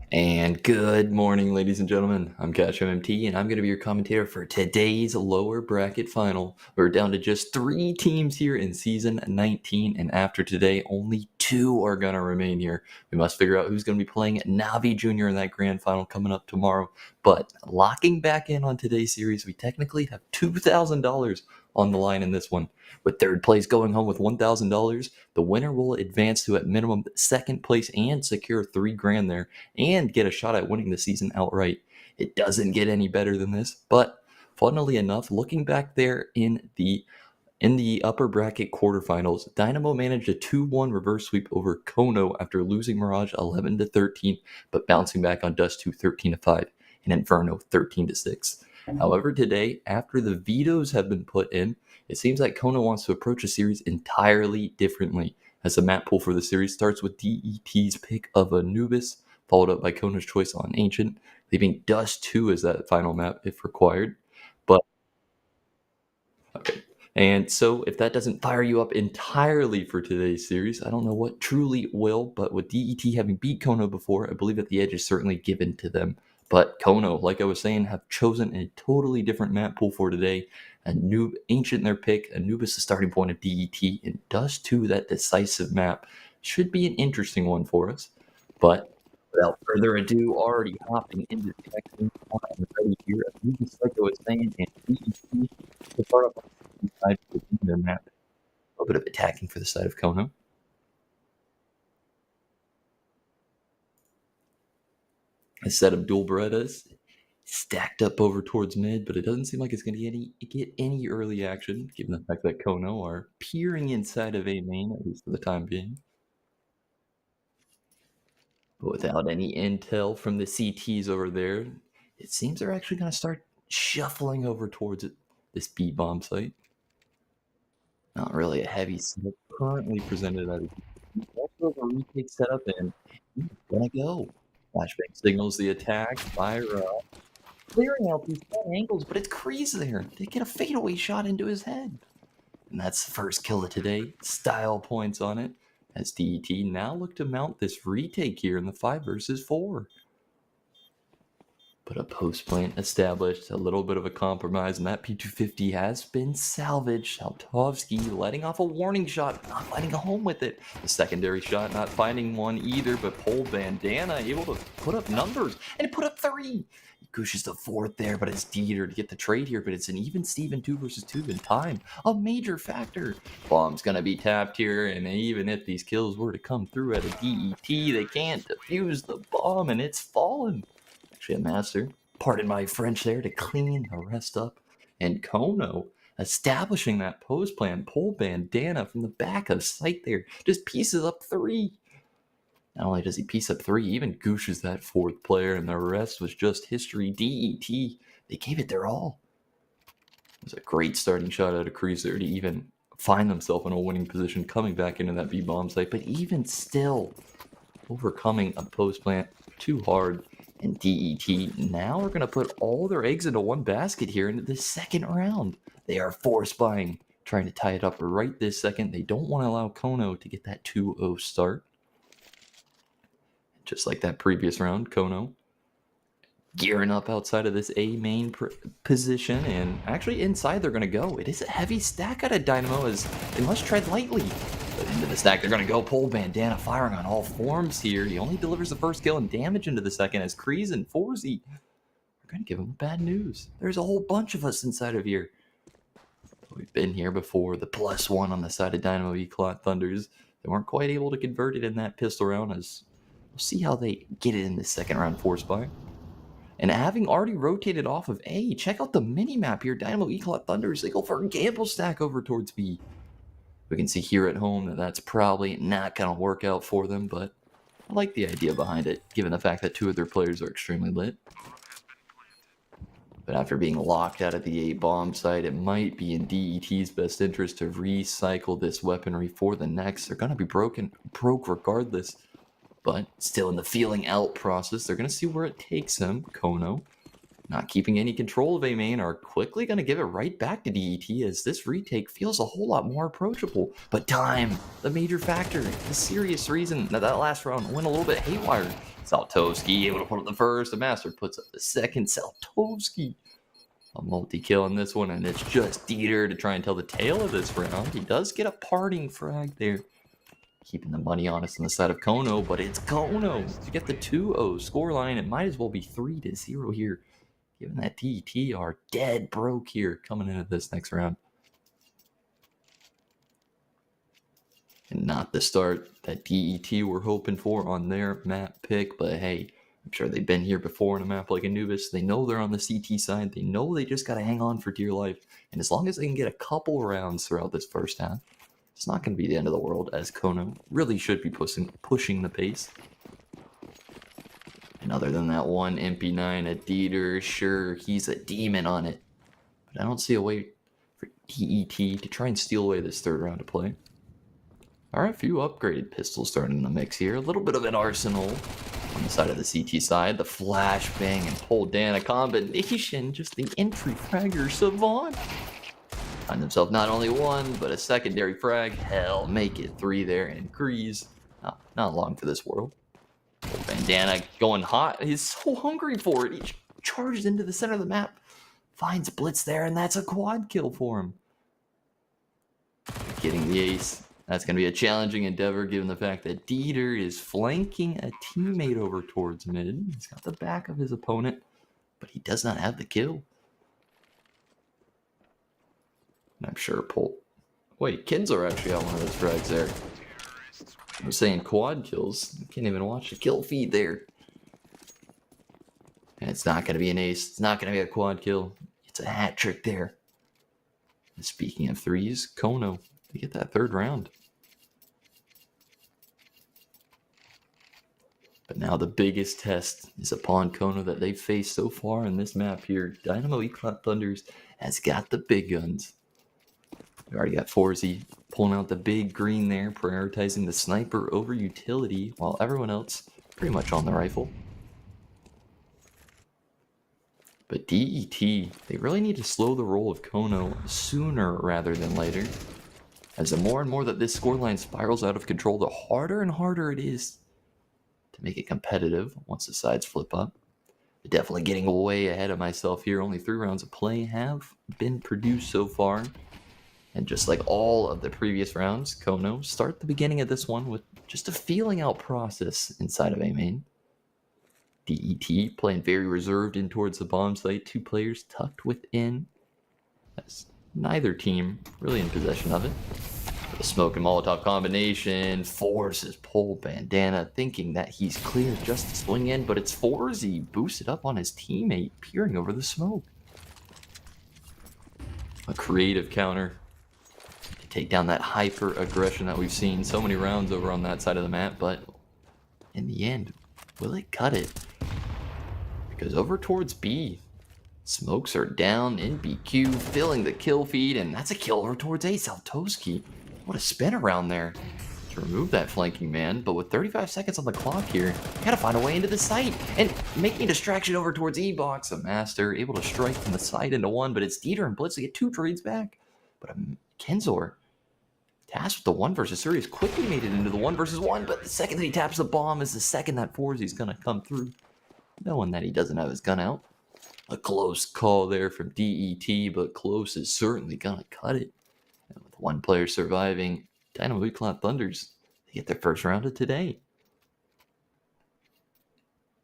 And good morning, ladies and gentlemen. I'm Cash MMT, and I'm going to be your commentator for today's lower bracket final. We're down to just 3 teams here in Season 19, and after today, only 2 are going to remain here. We must figure out who's going to be playing Navi Jr. in that grand final coming up tomorrow. But locking back in on today's series, we technically have $2,000 on the line in this one. With third place going home with $1,000, the winner will advance to at minimum second place and secure $3,000 there and get a shot at winning the season outright. It doesn't get any better than this, but funnily enough, looking back there in the upper bracket quarterfinals, Dynamo managed a 2-1 reverse sweep over Kono after losing Mirage 11-13, but bouncing back on Dust 2 13-5 and Inferno 13-6. However, today, after the vetoes have been put in, it seems like Kono wants to approach the series entirely differently, as the map pool for the series starts with DET's pick of Anubis, followed up by Kono's choice on Ancient, leaving Dust 2 as that final map if required. But okay. And so if that doesn't fire you up entirely for today's series, I don't know what truly will, but with DET having beat Kono before, I believe that the edge is certainly given to them. But Kono, like I was saying, have chosen a totally different map pool for today. Ancient in their pick, Anubis the starting point of DET, and Dust 2, that decisive map. Should be an interesting one for us. But without further ado, already hopping into the action, I'm ready here. Anubis, like I was saying, and DET to start off on the side of their map. A little bit of attacking for the side of Kono. A set of dual Berettas stacked up over towards mid, but it doesn't seem like it's going to get any early action, given the fact that Kono are peering inside of A main, at least for the time being. But without any intel from the CTs over there, it seems they're actually going to start shuffling over towards this B bomb site. Not really a heavy setup currently presented at also a retake setup, and he's gonna go. Flashbang signals the attack. Fire up. Clearing out these 10 angles, but it's Kreese there. They get a fadeaway shot into his head. And that's the first kill of today. Style points on it. As DET now look to mount this retake here in the 5 versus 4. But a post plant established, a little bit of a compromise, and that P250 has been salvaged. Saltovsky letting off a warning shot, not finding a home with it. The secondary shot not finding one either, but Pole Bandana able to put up numbers, and it put up 3. Gush's the 4th there, but it's Dieter to get the trade here, but it's an even Steven 2 versus 2 in time. A major factor. Bomb's gonna be tapped here, and even if these kills were to come through at a DET, they can't defuse the bomb, and it's fallen. Actually a master, pardon my French there, to clean the rest up. And Kono establishing that pose plan, Pole Bandana from the back of sight there, just pieces up 3. Not only does he piece up 3, even Gooshes that 4th player, and the rest was just history. DET, they gave it their all. It was a great starting shot out of Kreese there to even find themselves in a winning position coming back into that B-bomb site, but even still overcoming a post plant too hard. And DET now are going to put all their eggs into one basket here into the second round. They are force buying, trying to tie it up right this second. They don't want to allow Kono to get that 2-0 start. Just like that previous round, Kono gearing up outside of this A main position, and actually inside they're going to go. It is a heavy stack out of Dynamo, as they must tread lightly. But into the stack they're going to go. Pole Bandana firing on all forms here. He only delivers the first kill and damage into the second, as Kreese and Forzy are going to give him bad news. There's a whole bunch of us inside of here. We've been here before. The +1 on the side of Dynamo ECLOT Thunders. They weren't quite able to convert it in that pistol round, as we'll see how they get it in the second round force buy. And having already rotated off of A, check out the mini-map here. Dynamo ECLOT Thunders, they go for a gamble stack over towards B. We can see here at home that that's probably not going to work out for them, but I like the idea behind it, given the fact that 2 of their players are extremely lit. But after being locked out of the A bomb site, it might be in DET's best interest to recycle this weaponry for the next. They're going to be broke regardless. But still in the feeling out process, they're going to see where it takes him. Kono not keeping any control of A main, are quickly going to give it right back to DET as this retake feels a whole lot more approachable. But time, the major factor, the serious reason that last round went a little bit haywire. Saltovsky able to put up the first, the Master puts up the second. Saltovsky, a multi-kill in this one, and it's just Dieter to try and tell the tale of this round. He does get a parting frag there, keeping the money honest on the side of Kono, but it's Kono to get the 2-0 scoreline. It might as well be 3-0 here, given that DET are dead broke here coming into this next round. And not the start that DET were hoping for on their map pick, but hey, I'm sure they've been here before in a map like Anubis. They know they're on the CT side. They know they just got to hang on for dear life. And as long as they can get a couple rounds throughout this first half, it's not going to be the end of the world, as Kono really should be pushing the pace. And other than that one MP9 at Dieter, sure, he's a demon on it. But I don't see a way for DET to try and steal away this third round of play. Alright, a few upgraded pistols starting in the mix here. A little bit of an arsenal on the side of the CT side. The flashbang and Poldana combination. Just the entry fragger savant. Find themselves not only one, but a secondary frag. Hell, make it 3 there. And Grease, not long for this world. Bandana going hot. He's so hungry for it. He charges into the center of the map. Finds Blitz there, and that's a quad kill for him. Getting the ace. That's going to be a challenging endeavor given the fact that Dieter is flanking a teammate over towards mid. He's got the back of his opponent, but he does not have the kill. And I'm sure Wait, Kinzor actually got one of those frags there. I'm saying quad kills. You can't even watch the kill feed there. And it's not going to be an ace. It's not going to be a quad kill. It's a hat trick there. And speaking of threes, Kono, they get that third round. But now the biggest test is upon Kono that they've faced so far in this map here. Dynamo ECLOT Thunders has got the big guns. We already got Forzy pulling out the big green there, prioritizing the sniper over utility, while everyone else pretty much on the rifle. But DET, they really need to slow the roll of Kono sooner rather than later. As the more and more that this scoreline spirals out of control, the harder and harder it is to make it competitive once the sides flip up. But definitely getting way ahead of myself here. Only 3 rounds of play have been produced so far. And just like all of the previous rounds, Kono start the beginning of this one with just a feeling out process inside of A main. DET playing very reserved in towards the bomb site. 2 players tucked within. As neither team really in possession of it. The smoke and Molotov combination forces Pole Bandana, thinking that he's clear just to swing in, but it's Forzy boosted up on his teammate, peering over the smoke. A creative counter to take down that hyper aggression that we've seen so many rounds over on that side of the map, but in the end, will it cut it? Because over towards B, smokes are down in BQ, filling the kill feed, and that's a kill over towards A. Saltovsky. What a spin around there to remove that flanking man. But with 35 seconds on the clock here, you gotta find a way into the site. And making a distraction over towards E-Box, a Master able to strike from the side into 1, but it's Dieter and Blitz to get 2 trades back. But Kinzor, tasked with the 1 versus 3, has quickly made it into the 1 versus 1, but the second that he taps the bomb is the second that Forzy's gonna come through, knowing that he doesn't have his gun out. A close call there from DET, but close is certainly gonna cut it. And with 1 player surviving, Dynamo ECLOT Thunders, they get their first round of today.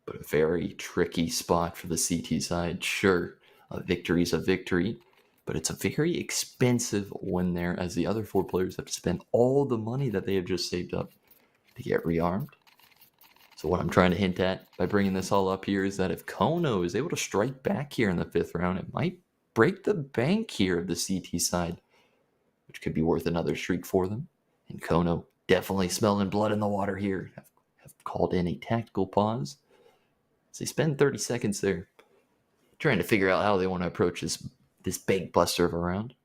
But a very tricky spot for the CT side. Sure, a victory is a victory, but it's a very expensive win there, as the other 4 players have to spend all the money that they have just saved up to get rearmed. So what I'm trying to hint at by bringing this all up here is that if Kono is able to strike back here in the 5th round, it might break the bank here of the CT side, which could be worth another streak for them. And Kono definitely smelling blood in the water here. Have called in a tactical pause. So they spend 30 seconds there trying to figure out how they want to approach this big buster of a round.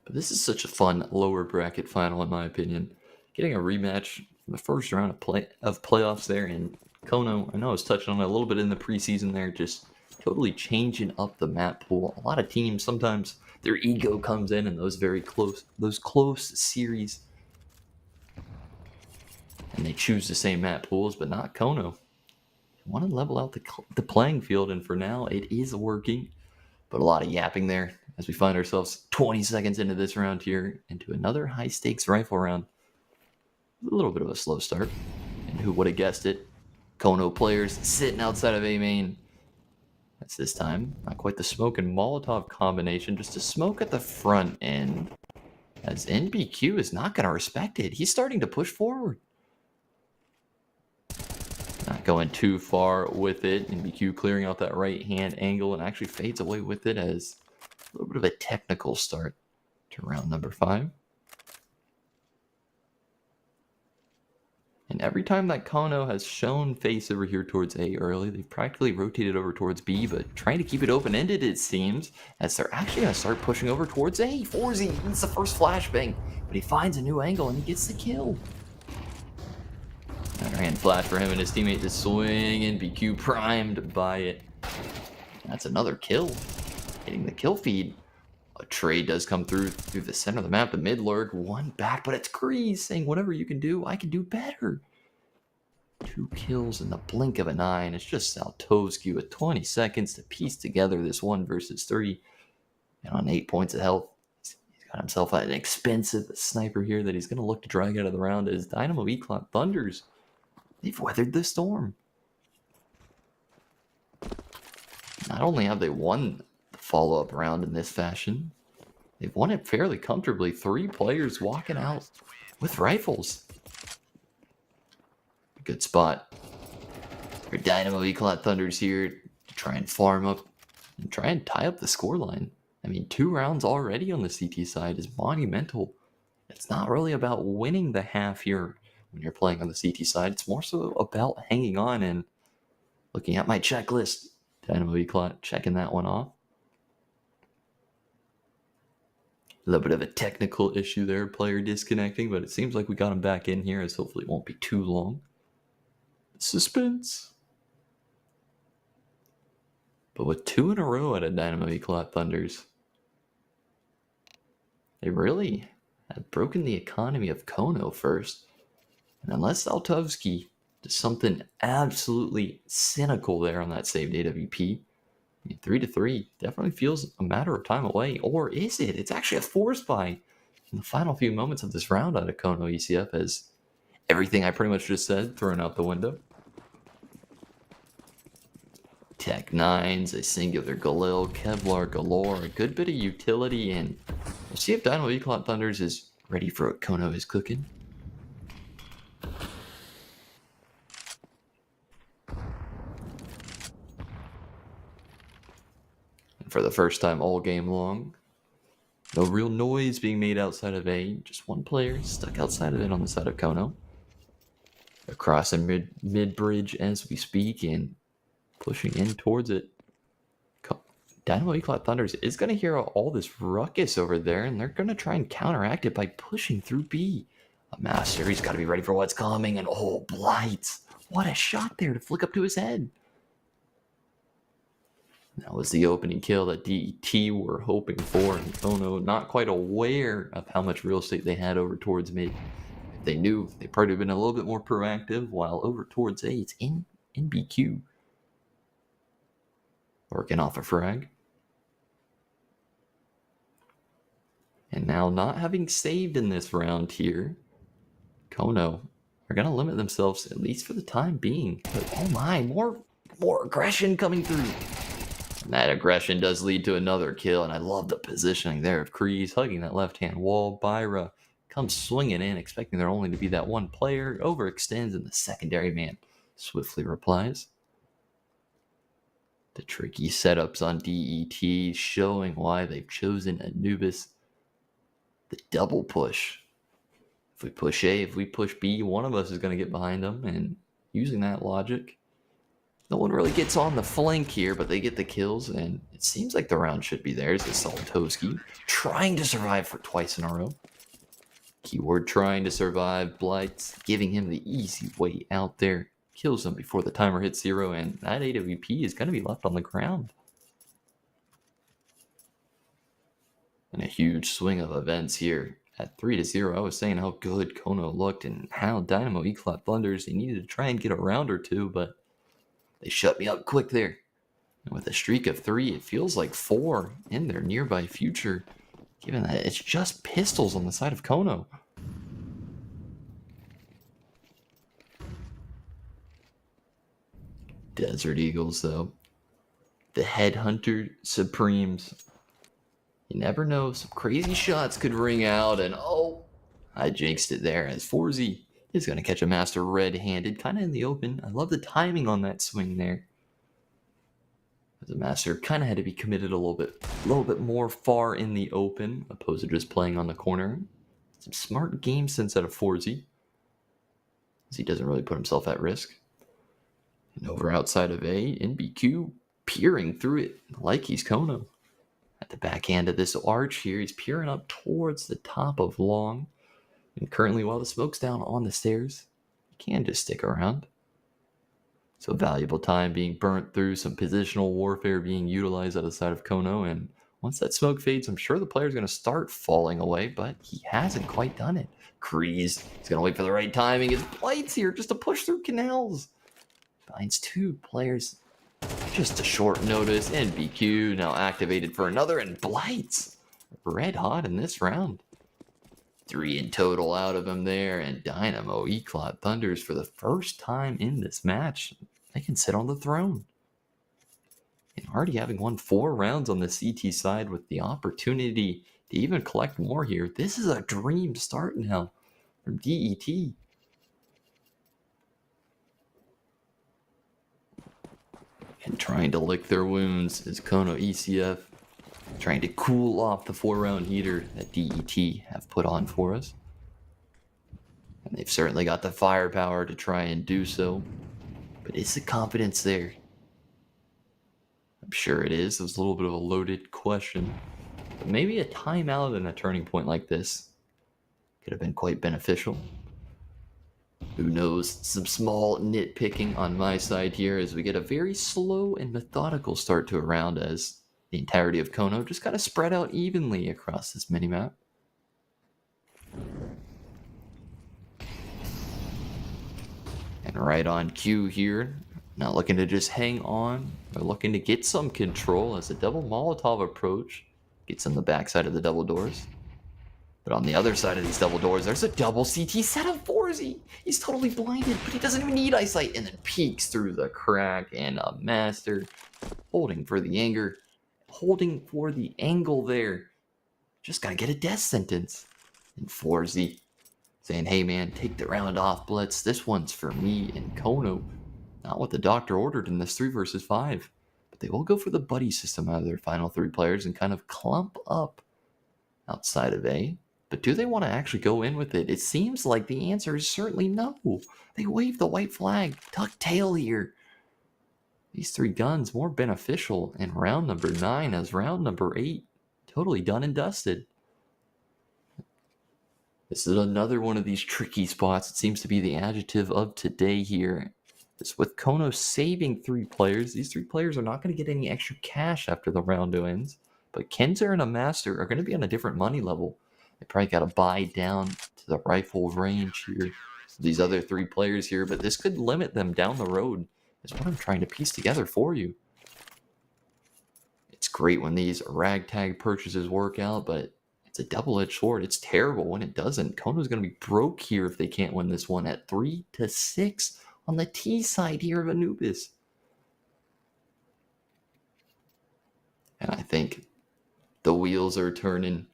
But this is such a fun lower bracket final in my opinion. Getting a rematch from the first round of playoffs there. And Kono, I know I was touching on it a little bit in the preseason there, just totally changing up the map pool. A lot of teams, sometimes their ego comes in those close series, and they choose the same map pools, but not Kono. You want to level out the playing field, and for now, it is working. But a lot of yapping there as we find ourselves 20 seconds into this round here, into another high-stakes rifle round. A little bit of a slow start, and who would have guessed it? Kono players sitting outside of A main. That's this time not quite the smoke and Molotov combination, just a smoke at the front end, as NBQ is not going to respect it. He's starting to push forward. Not going too far with it. NBQ clearing out that right-hand angle and actually fades away with it as a little bit of a technical start to round number 5. And every time that Kono has shown face over here towards A early, they've practically rotated over towards B, but trying to keep it open-ended, it seems, as they're actually going to start pushing over towards A. Forzy gets the first flashbang, but he finds a new angle and he gets the kill. Underhand flash for him and his teammate to swing, and BQ primed by it. That's another kill. Hitting the kill feed. A trade does come through the center of the map. The mid lurk, one back, but it's Grease saying, whatever you can do, I can do better. 2 kills in the blink of an eye, and it's just Saltovsky with 20 seconds to piece together this 1 versus 3. And on 8 points of health, he's got himself an expensive sniper here that he's going to look to drag out of the round as Dynamo ECLOT Thunders. They've weathered the storm. Not only have they won the follow-up round in this fashion, they've won it fairly comfortably. 3 players walking out with rifles. Good spot for Dynamo ECLOT Thunders here to try and farm up and try and tie up the scoreline. I mean, 2 rounds already on the CT side is monumental. It's not really about winning the half here when you're playing on the CT side. It's more so about hanging on and looking at my checklist. Dynamo ECLOT checking that one off. A little bit of a technical issue there, player disconnecting, but it seems like we got him back in here, as hopefully it won't be too long. Suspense. But with 2 in a row out of Dynamo ECLOT Thunders, they really have broken the economy of Kono first. And unless Saltovsky does something absolutely cynical there on that saved AWP, I mean, 3-3 definitely feels a matter of time away. Or is it? It's actually a force buy in the final few moments of this round out of Kono ECF, as everything I pretty much just said thrown out the window. Tech 9s, a singular Galil, Kevlar galore, a good bit of utility, and we'll see if Dynamo ECLOT Thunders is ready for what Kono is cooking. For the first time all game long, no real noise being made outside of A. Just 1 player stuck outside of it on the side of Kono. Across a mid bridge as we speak and pushing in towards it. Dynamo ECLOT Thunders is going to hear all this ruckus over there, and they're going to try and counteract it by pushing through B. A master, he's got to be ready for what's coming, and oh, Blights. What a shot there to flick up to his head. That was the opening kill that DET were hoping for, and Kono not quite aware of how much real estate they had over towards mid. If they knew, they probably been a little bit more proactive, while over towards A, it's in BQ. Working off a frag. And now, not having saved in this round here, Kono are going to limit themselves, at least for the time being. But oh my, more aggression coming through. And that aggression does lead to another kill, and I love the positioning there of Kreese hugging that left-hand wall. Byra comes swinging in, expecting there only to be that 1 player, overextends, and the secondary man swiftly replies. The tricky setups on DET showing why they've chosen Anubis. The double push. If we push A, if we push B, one of us is going to get behind them, and using that logic, no one really gets on the flank here, but they get the kills, and it seems like the round should be theirs. As Saltovsky trying to survive for twice in a row. Keyword trying to survive. Blights giving him the easy way out there. Kills him before the timer hits 0, and that AWP is going to be left on the ground. And a huge swing of events here. At 3-0, I was saying how good Kono looked and how Dynamo ECLOT Thunders, they needed to try and get a round or two, but they shut me up quick there. And with a streak of 3, it feels like 4 in their nearby future, given that it's just pistols on the side of Kono. Desert Eagles, though. The Headhunter Supremes. You never know, some crazy shots could ring out, and oh, I jinxed it there as Forzy is going to catch a Master red-handed, kind of in the open. I love the timing on that swing there. The Master kind of had to be committed a little bit more far in the open, opposed to just playing on the corner. Some smart game sense out of Forzy, as he doesn't really put himself at risk. And over outside of A, NBQ peering through it like he's Kono. At the backhand of this arch here, he's peering up towards the top of long. And currently, while the smoke's down on the stairs, he can just stick around. So valuable time being burnt through, some positional warfare being utilized out of the side of Kono. And once that smoke fades, I'm sure the player's going to start falling away, but he hasn't quite done it. Kreese, he's going to wait for the right timing. His Blights here just to push through canals. Finds 2 players. Just a short notice, and BQ now activated for another, and Blights red hot in this round. 3 in total out of him there, and Dynamo ECLOT Thunders for the first time in this match, they can sit on the throne. And already having won 4 rounds on the CT side with the opportunity to even collect more here, this is a dream start now from DET. And trying to lick their wounds is Kono ECF, trying to cool off the 4-round heater that DET have put on for us. And they've certainly got the firepower to try and do so. But is the confidence there? I'm sure it is. It was a little bit of a loaded question. But maybe a timeout and a turning point like this could have been quite beneficial. Who knows? Some small nitpicking on my side here as we get a very slow and methodical start to a round as the entirety of Kono just kind of spread out evenly across this minimap. And right on cue here, not looking to just hang on, but looking to get some control as a double Molotov approach gets on the backside of the double doors. But on the other side of these double doors, there's a double CT set of Forzy. He's totally blinded, but he doesn't even need eyesight, and then peeks through the crack, and a Master holding for the angle there. Just gotta get a death sentence. And Forzy saying, hey man, take the round off, Blitz. This one's for me and Kono. Not what the doctor ordered in this 3 versus 5. But they will go for the buddy system out of their final 3 players and kind of clump up outside of A. But do they want to actually go in with it? It seems like the answer is certainly no. They wave the white flag. Tuck tail here. These 3 guns more beneficial in round number 9 as round number 8 totally done and dusted. This is another one of these tricky spots. It seems to be the adjective of today here. It's with Kono saving 3 players. These 3 players are not going to get any extra cash after the round ends. But Kenzer and a Master are going to be on a different money level. They probably got to buy down to the rifle range here. So these other 3 players here, but this could limit them down the road, is what I'm trying to piece together for you. It's great when these ragtag purchases work out, but it's a double-edged sword. It's terrible when it doesn't. Kono's going to be broke here if they can't win this one at 3-6 on the T side here of Anubis. And I think the wheels are turning.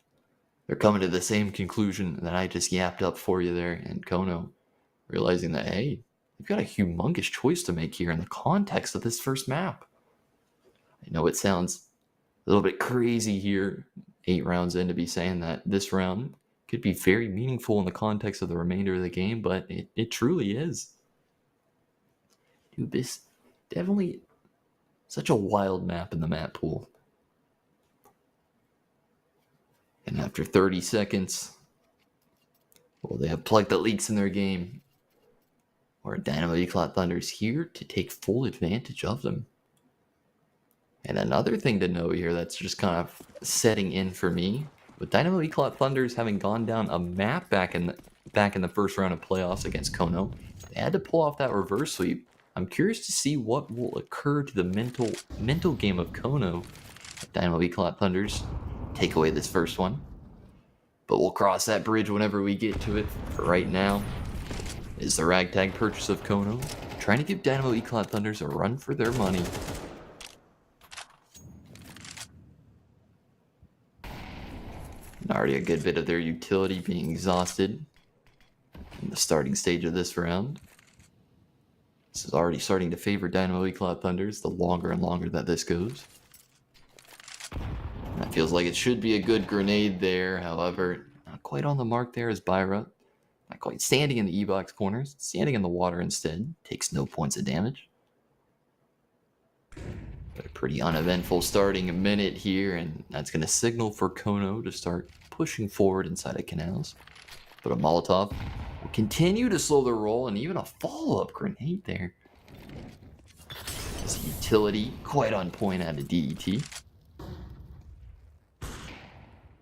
They're coming to the same conclusion that I just yapped up for you there. And Kono realizing that, hey, they've got a humongous choice to make here in the context of this first map. I know it sounds a little bit crazy here, 8 rounds in, to be saying that this round could be very meaningful in the context of the remainder of the game, but it truly is. Dude, this definitely such a wild map in the map pool. And after 30 seconds, Well, they have plugged the leaks in their game. Where Dynamo ECLOT Thunder is here to take full advantage of them. And another thing to know here that's just kind of setting in for me, with Dynamo ECLOT Thunders having gone down a map back in the first round of playoffs against Kono, they had to pull off that reverse sweep. I'm curious to see what will occur to the mental game of Kono. Dynamo ECLOT Thunders take away this first one. But we'll cross that bridge whenever we get to it. For right now, is the ragtag purchase of Kono, trying to give Dynamo ECLOT Thunders a run for their money. And already a good bit of their utility being exhausted in the starting stage of this round. This is already starting to favor Dynamo ECLOT Thunders the longer and longer that this goes. And that feels like it should be a good grenade there, however, not quite on the mark there as Byra. Not quite standing in the E-box corners, standing in the water instead. Takes no points of damage. But a pretty uneventful starting minute here, and that's going to signal for Kono to start pushing forward inside of Canals. But a Molotov will continue to slow the roll, and even a follow-up grenade there. This utility quite on point out of DET.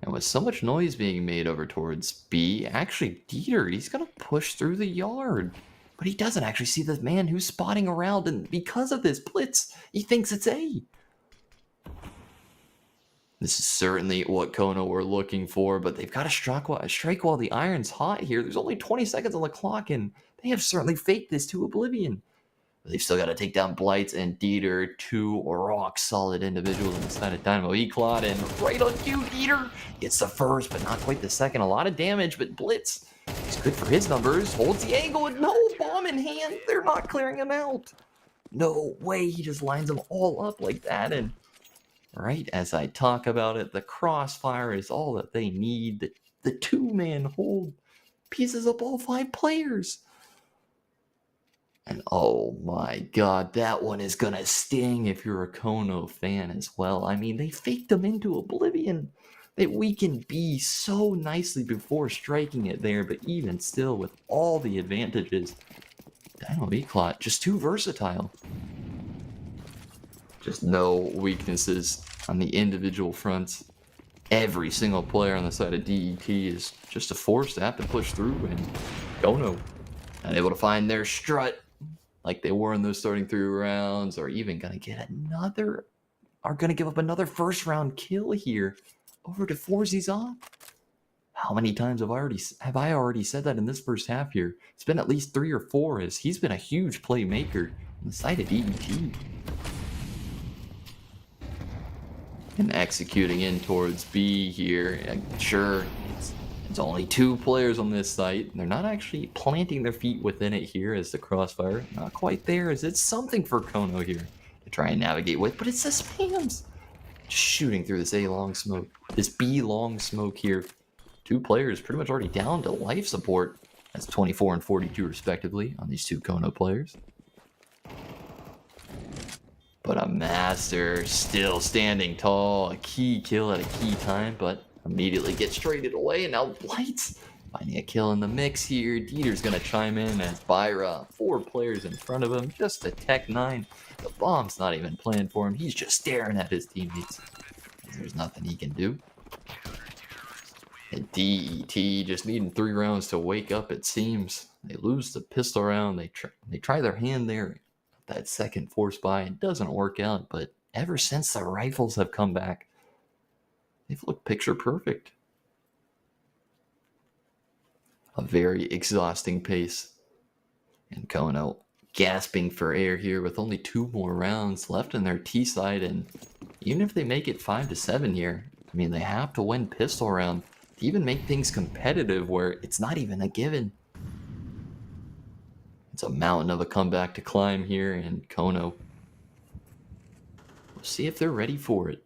And with so much noise being made over towards B, actually Dieter, he's going to push through the yard. But he doesn't actually see the man who's spotting around, and because of this blitz, he thinks it's A. This is certainly what Kono were looking for, but they've got to strike while the iron's hot here. There's only 20 seconds on the clock, and they have certainly faked this to oblivion. But they've still got to take down Blights and Dieter, two rock-solid individuals inside of Dynamo ECLOT, and right on cue, Dieter gets the first, but not quite the second. A lot of damage, but Blitz, he's good for his numbers, holds the angle, and no, bomb in hand, they're not clearing him out. No way, he just lines them all up like that, and right as I talk about it, the crossfire is all that they need. The two-man hold pieces up all 5 players. And oh my god, that one is gonna sting if you're a Kono fan as well. I mean, they faked them into oblivion. They weakened B so nicely before striking it there, but even still, with all the advantages, Dynamo ECLOT just too versatile. Just no weaknesses on the individual fronts. Every single player on the side of DET is just a force to have to push through, and Kono unable to find their strut like they were in those starting 3 rounds, or even gonna give up another first round kill here over to Forzy's. How many times have I already said that in this first half here? It's been at least 3 or 4, as he's been a huge playmaker on the side of DET. And executing in towards B here. Sure, it's only 2 players on this site. They're not actually planting their feet within it here as the crossfire. Not quite there, as it's something for Kono here to try and navigate with, but it's the spams. Just shooting through this A long smoke. This B long smoke here. 2 players pretty much already down to life support. That's 24 and 42 respectively on these 2 Kono players. But a Master still standing tall. A key kill at a key time, but immediately gets traded away. And now Blights finding a kill in the mix here. Dieter's going to chime in as Byra, 4 players in front of him. Just a Tech 9. The bomb's not even planned for him. He's just staring at his teammates. There's nothing he can do. And DET just needing 3 rounds to wake up, it seems. They lose the pistol round. They try their hand there. That second force buy, it doesn't work out, but ever since the rifles have come back, they've looked picture perfect. A very exhausting pace. And Kono gasping for air here with only 2 more rounds left in their T side, and even if they make it 5-7 here, I mean, they have to win pistol round to even make things competitive where it's not even a given. It's a mountain of a comeback to climb here, and Kono, we'll see if they're ready for it.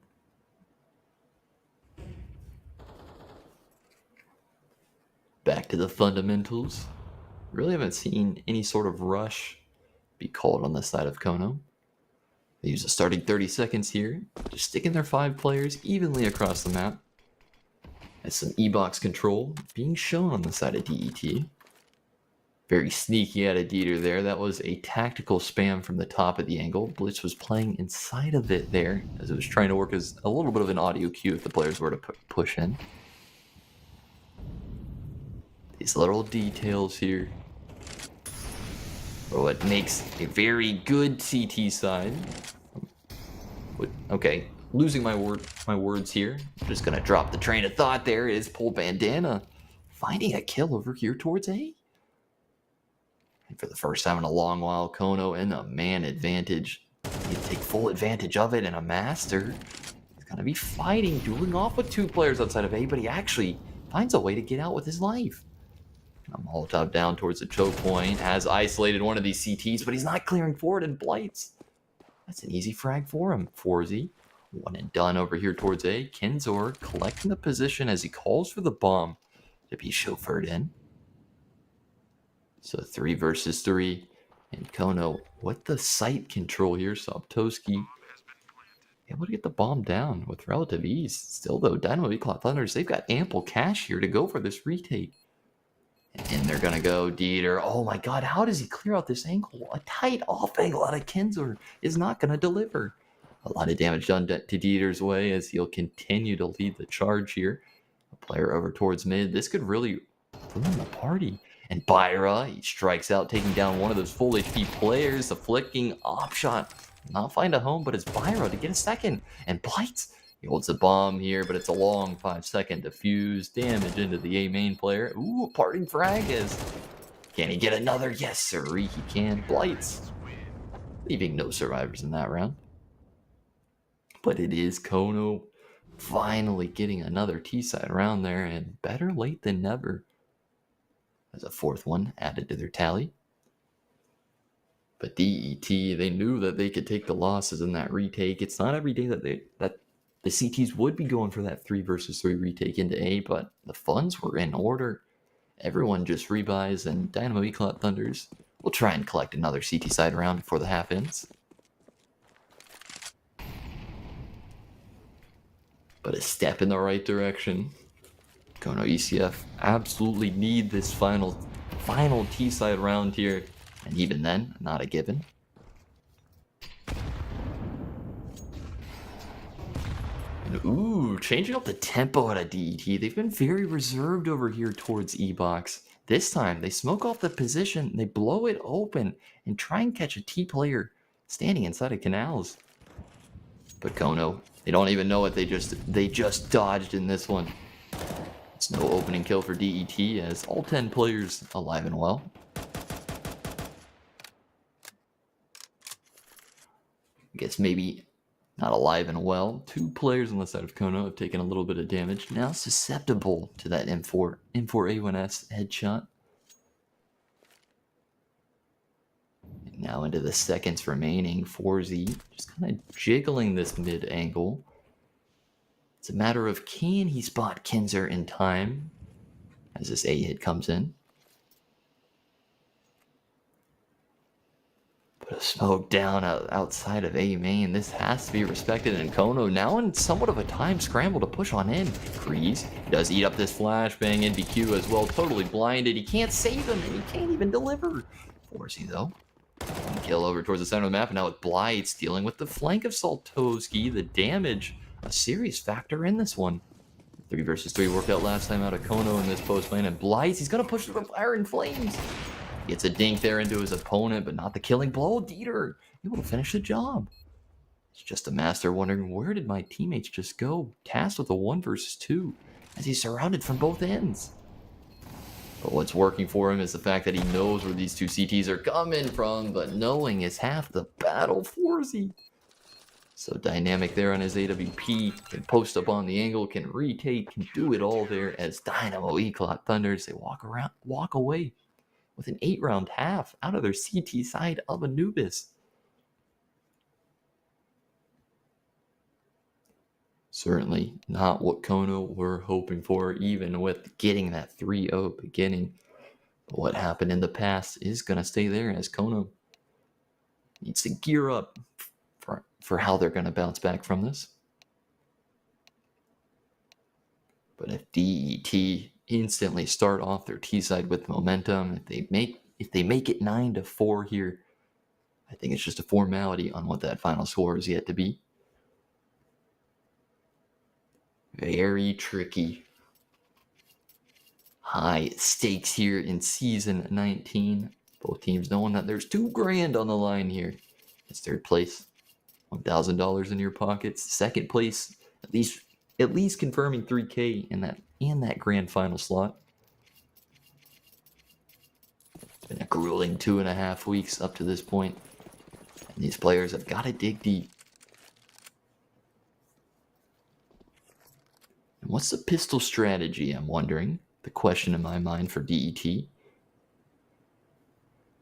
Back to the fundamentals. Really haven't seen any sort of rush be called on the side of Kono. They use the starting 30 seconds here, just sticking their 5 players evenly across the map. As some E-box control being shown on the side of DET. Very sneaky out of Dieter there. That was a tactical spam from the top of the angle. Blitz was playing inside of it there as it was trying to work as a little bit of an audio cue if the players were to push in. These little details here are what makes a very good CT side. Okay, losing my words here. I'm just gonna drop the train of thought there. It is Pole Bandana finding a kill over here towards A. And for the first time in a long while, Kono in a man advantage. You take full advantage of it, and a master is going to be fighting, dueling off with two players outside of A, but he actually finds a way to get out with his life. Molotov down towards the choke point, has isolated one of these CTs, but he's not clearing forward and blights. That's an easy frag for him. 4Z, one and done over here towards A. Kenzor collecting the position as he calls for the bomb to be chauffeured in. So 3 versus 3. And Kono with the sight control here. Sobtoski able to get the bomb down with relative ease. Still, though, Dynamo ECLOT Thunders, they've got ample cash here to go for this retake. And they're going to go Dieter. Oh my god, how does he clear out this angle? A tight off angle out of Kenzor is not going to deliver. A lot of damage done to Dieter's way as he'll continue to lead the charge here. A player over towards mid. This could really ruin the party. And Byra, he strikes out, taking down one of those full HP players. The flicking op shot. Not find a home, but it's Byra to get a second. And Blights, he holds a bomb here, but it's a long 5-second defuse. Damage into the A main player. Ooh, a parting frag is. Can he get another? Yes, sir, he can. Blights, leaving no survivors in that round. But it is Kono finally getting another T-side round there, and better late than never. As a fourth one added to their tally. But DET, they knew that they could take the losses in that retake. It's not every day that the CTs would be going for that 3 versus 3 retake into A, but the funds were in order. Everyone just rebuys, and Dynamo ECLOT Thunders will try and collect another CT side round before the half ends. But a step in the right direction. Kono ECF absolutely need this final T-side round here. And even then, not a given. And, ooh, changing up the tempo out of DET. They've been very reserved over here towards E-Box. This time, they smoke off the position, they blow it open, and try and catch a T player standing inside of canals. But Kono, they don't even know it. They just dodged in this one. It's no opening kill for DET as all 10 players alive and well. I guess maybe not alive and well. 2 players on the side of Kono have taken a little bit of damage. Now susceptible to that M4A1S headshot. And now into the seconds remaining. 4Z just kind of jiggling this mid angle. It's a matter of can he spot Kenzor in time as this A hit comes in. Put a smoke down outside of A main. This has to be respected. And Kono now in somewhat of a time scramble to push on in. Freeze does eat up this flashbang. NBQ as well, totally blinded. He can't save him and he can't even deliver. 4Z though. One kill over towards the center of the map. And now with Blights dealing with the flank of Saltoski. The damage, a serious factor in this one. 3 versus 3 worked out last time out of Kono in this post lane. And Blights, he's going to push through the fire and flames. Gets a dink there into his opponent, but not the killing blow. Dieter able to finish the job. It's just a master wondering, where did my teammates just go? Tasked with a 1 versus 2 as he's surrounded from both ends. But what's working for him is the fact that he knows where these 2 CTs are coming from, but knowing is half the battle. 4Z. So dynamic there on his AWP. Can post up on the angle, can retake, can do it all there as Dynamo ECLOT Thunders. They walk away with an 8-round half out of their CT side of Anubis. Certainly not what Kono were hoping for, even with getting that 3-0 beginning. But what happened in the past is going to stay there as Kono needs to gear up for how they're going to bounce back from this. But if DET instantly start off their T side with momentum, if they make it 9-4 here, I think it's just a formality on what that final score is yet to be. Very tricky. High stakes here in season 19. Both teams knowing that there's $2,000 on the line here. It's third place, $1,000 in your pockets. Second place, at least confirming $3K in that grand final slot. It's been a grueling 2.5 weeks up to this point, and these players have got to dig deep. And what's the pistol strategy, I'm wondering? The question in my mind for DET.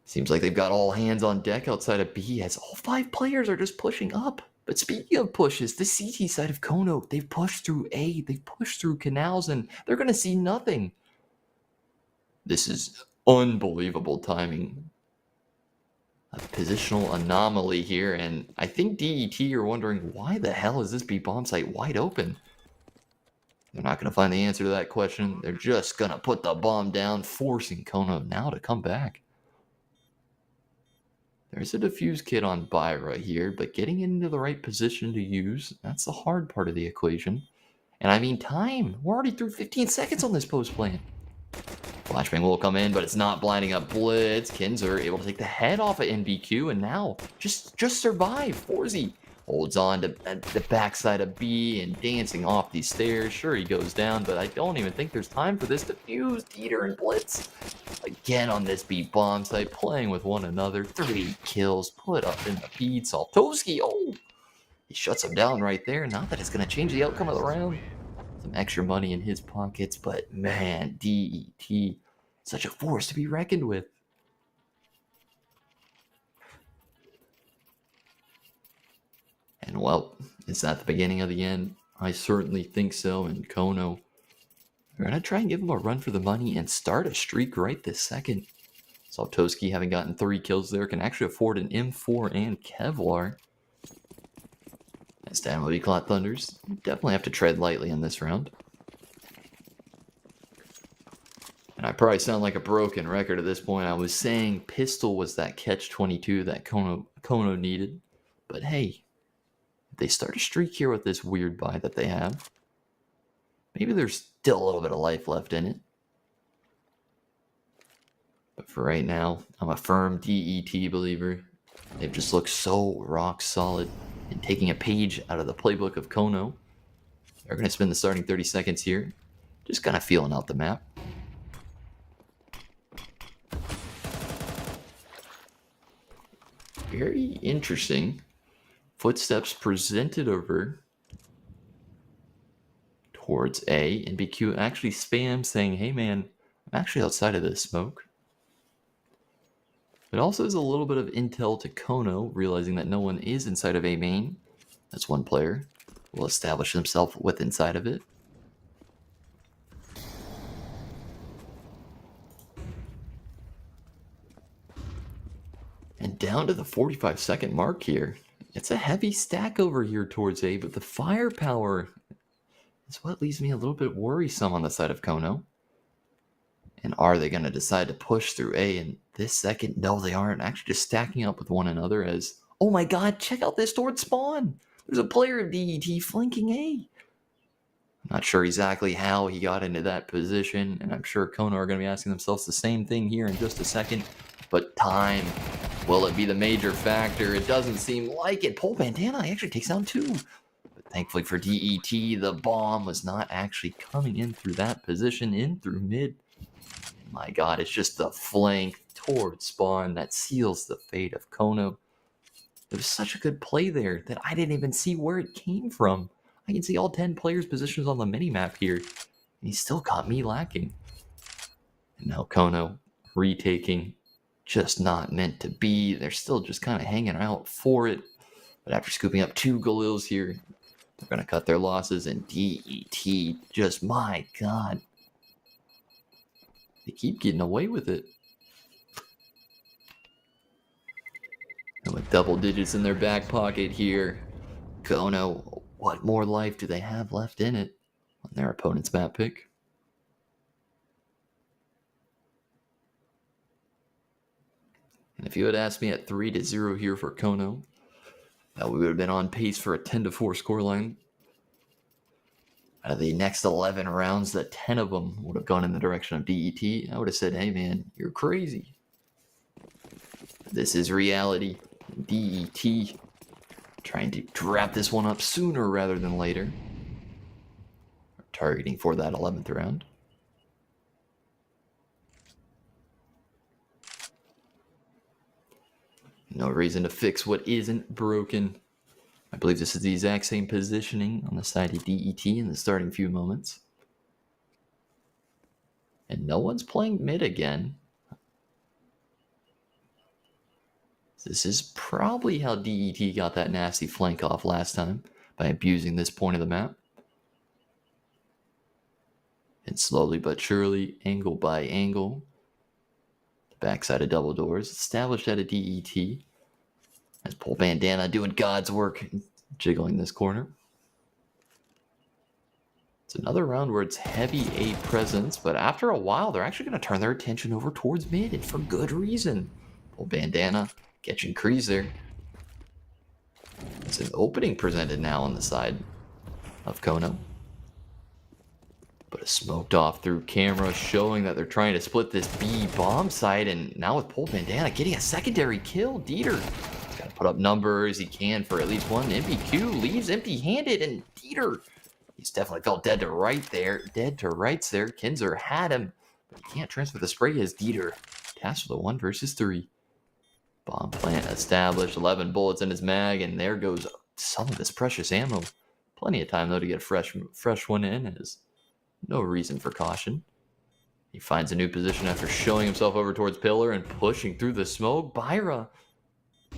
Seems like they've got all hands on deck outside of B as all 5 players are just pushing up. But speaking of pushes, the CT side of Kono, they've pushed through A, they've pushed through canals, and they're going to see nothing. This is unbelievable timing. A positional anomaly here, and I think DET are wondering, why the hell is this B bomb site wide open? They're not going to find the answer to that question. They're just going to put the bomb down, forcing Kono now to come back. There's a defuse kit on Byra here, but getting into the right position to use, that's the hard part of the equation. And I mean time. We're already through 15 seconds on this post plan. Flashbang will come in, but it's not blinding up Blitz. Kinzer able to take the head off of NBQ, and now just survive. Forzy holds on to the backside of B and dancing off these stairs. Sure, he goes down, but I don't even think there's time for this to fuse. Dieter and Blitz again on this B bomb site, playing with one another. 3 kills put up in the feed. Saltowski, oh, he shuts him down right there. Not that it's going to change the outcome of the round. Some extra money in his pockets, but man, DET, such a force to be reckoned with. And well, is that the beginning of the end? I certainly think so. And Kono, we're going to try and give him a run for the money and start a streak right this second. Saltowski, having gotten 3 kills there, can actually afford an M4 and Kevlar. As Dynamo ECLOT Thunders definitely have to tread lightly in this round. And I probably sound like a broken record at this point. I was saying pistol was that catch-22 that Kono needed. But hey, if they start a streak here with this weird buy that they have, maybe there's still a little bit of life left in it. But for right now, I'm a firm DET believer. They've just looked so rock solid. And taking a page out of the playbook of Kono, they're going to spend the starting 30 seconds here, just kind of feeling out the map. Very interesting. Footsteps presented over towards A, and BQ actually spams saying, hey man, I'm actually outside of this smoke. It also is a little bit of intel to Kono, realizing that no one is inside of A main. That's one player. Will establish himself with inside of it. And down to the 45-second mark here. It's a heavy stack over here towards A, but the firepower is what leaves me a little bit worrisome on the side of Kono. And are they going to decide to push through A in this second? No, they aren't. Actually just stacking up with one another as, oh my god, check out this towards spawn. There's a player of DET flanking A. I'm not sure exactly how he got into that position, and I'm sure Kono are going to be asking themselves the same thing here in just a second. But time, will it be the major factor? It doesn't seem like it. Pole Bandana actually takes down 2. But thankfully for DET, the bomb was not actually coming in through that position, in through mid. My god, it's just the flank towards spawn that seals the fate of Kono. It was such a good play there that I didn't even see where it came from. I can see all 10 players' positions on the minimap here, and he still caught me lacking. And now Kono retaking, just not meant to be. They're still just kind of hanging out for it. But after scooping up 2 Galils here, they're going to cut their losses, and DET, just my god. They keep getting away with it. And with double digits in their back pocket here, Kono, what more life do they have left in it? their opponent's map pick. And if you had asked me at 3-0 here for Kono, that we would have been on pace for a 10-4 scoreline. Out of the next 11 rounds, the 10 of them would have gone in the direction of DET. I would have said, hey man, you're crazy. This is reality. DET trying to wrap this one up sooner rather than later. Targeting for that 11th round. No reason to fix what isn't broken. I believe this is the exact same positioning on the side of DET in the starting few moments. And no one's playing mid again. This is probably how DET got that nasty flank off last time, by abusing this point of the map. And slowly but surely, angle by angle, the backside of double doors, established out of DET. As Pole Bandana doing God's work, jiggling this corner. It's another round where it's heavy A presence, but after a while, they're actually going to turn their attention over towards mid, and for good reason. Pole Bandana catching Kreese there. It's an opening presented now on the side of Kono. But it's smoked off through camera, showing that they're trying to split this B bomb site, and now with Pole Bandana getting a secondary kill, Dieter got to put up numbers he can for at least one. MPQ leaves empty-handed, and Dieter, he's definitely felt dead to rights there. Kinzer had him, but he can't transfer the spray as Dieter tasked for the 1 versus 3. Bomb plant established, 11 bullets in his mag, and there goes some of this precious ammo. Plenty of time, though, to get a fresh one in. Is no reason for caution. He finds a new position after showing himself over towards Pillar and pushing through the smoke. Byra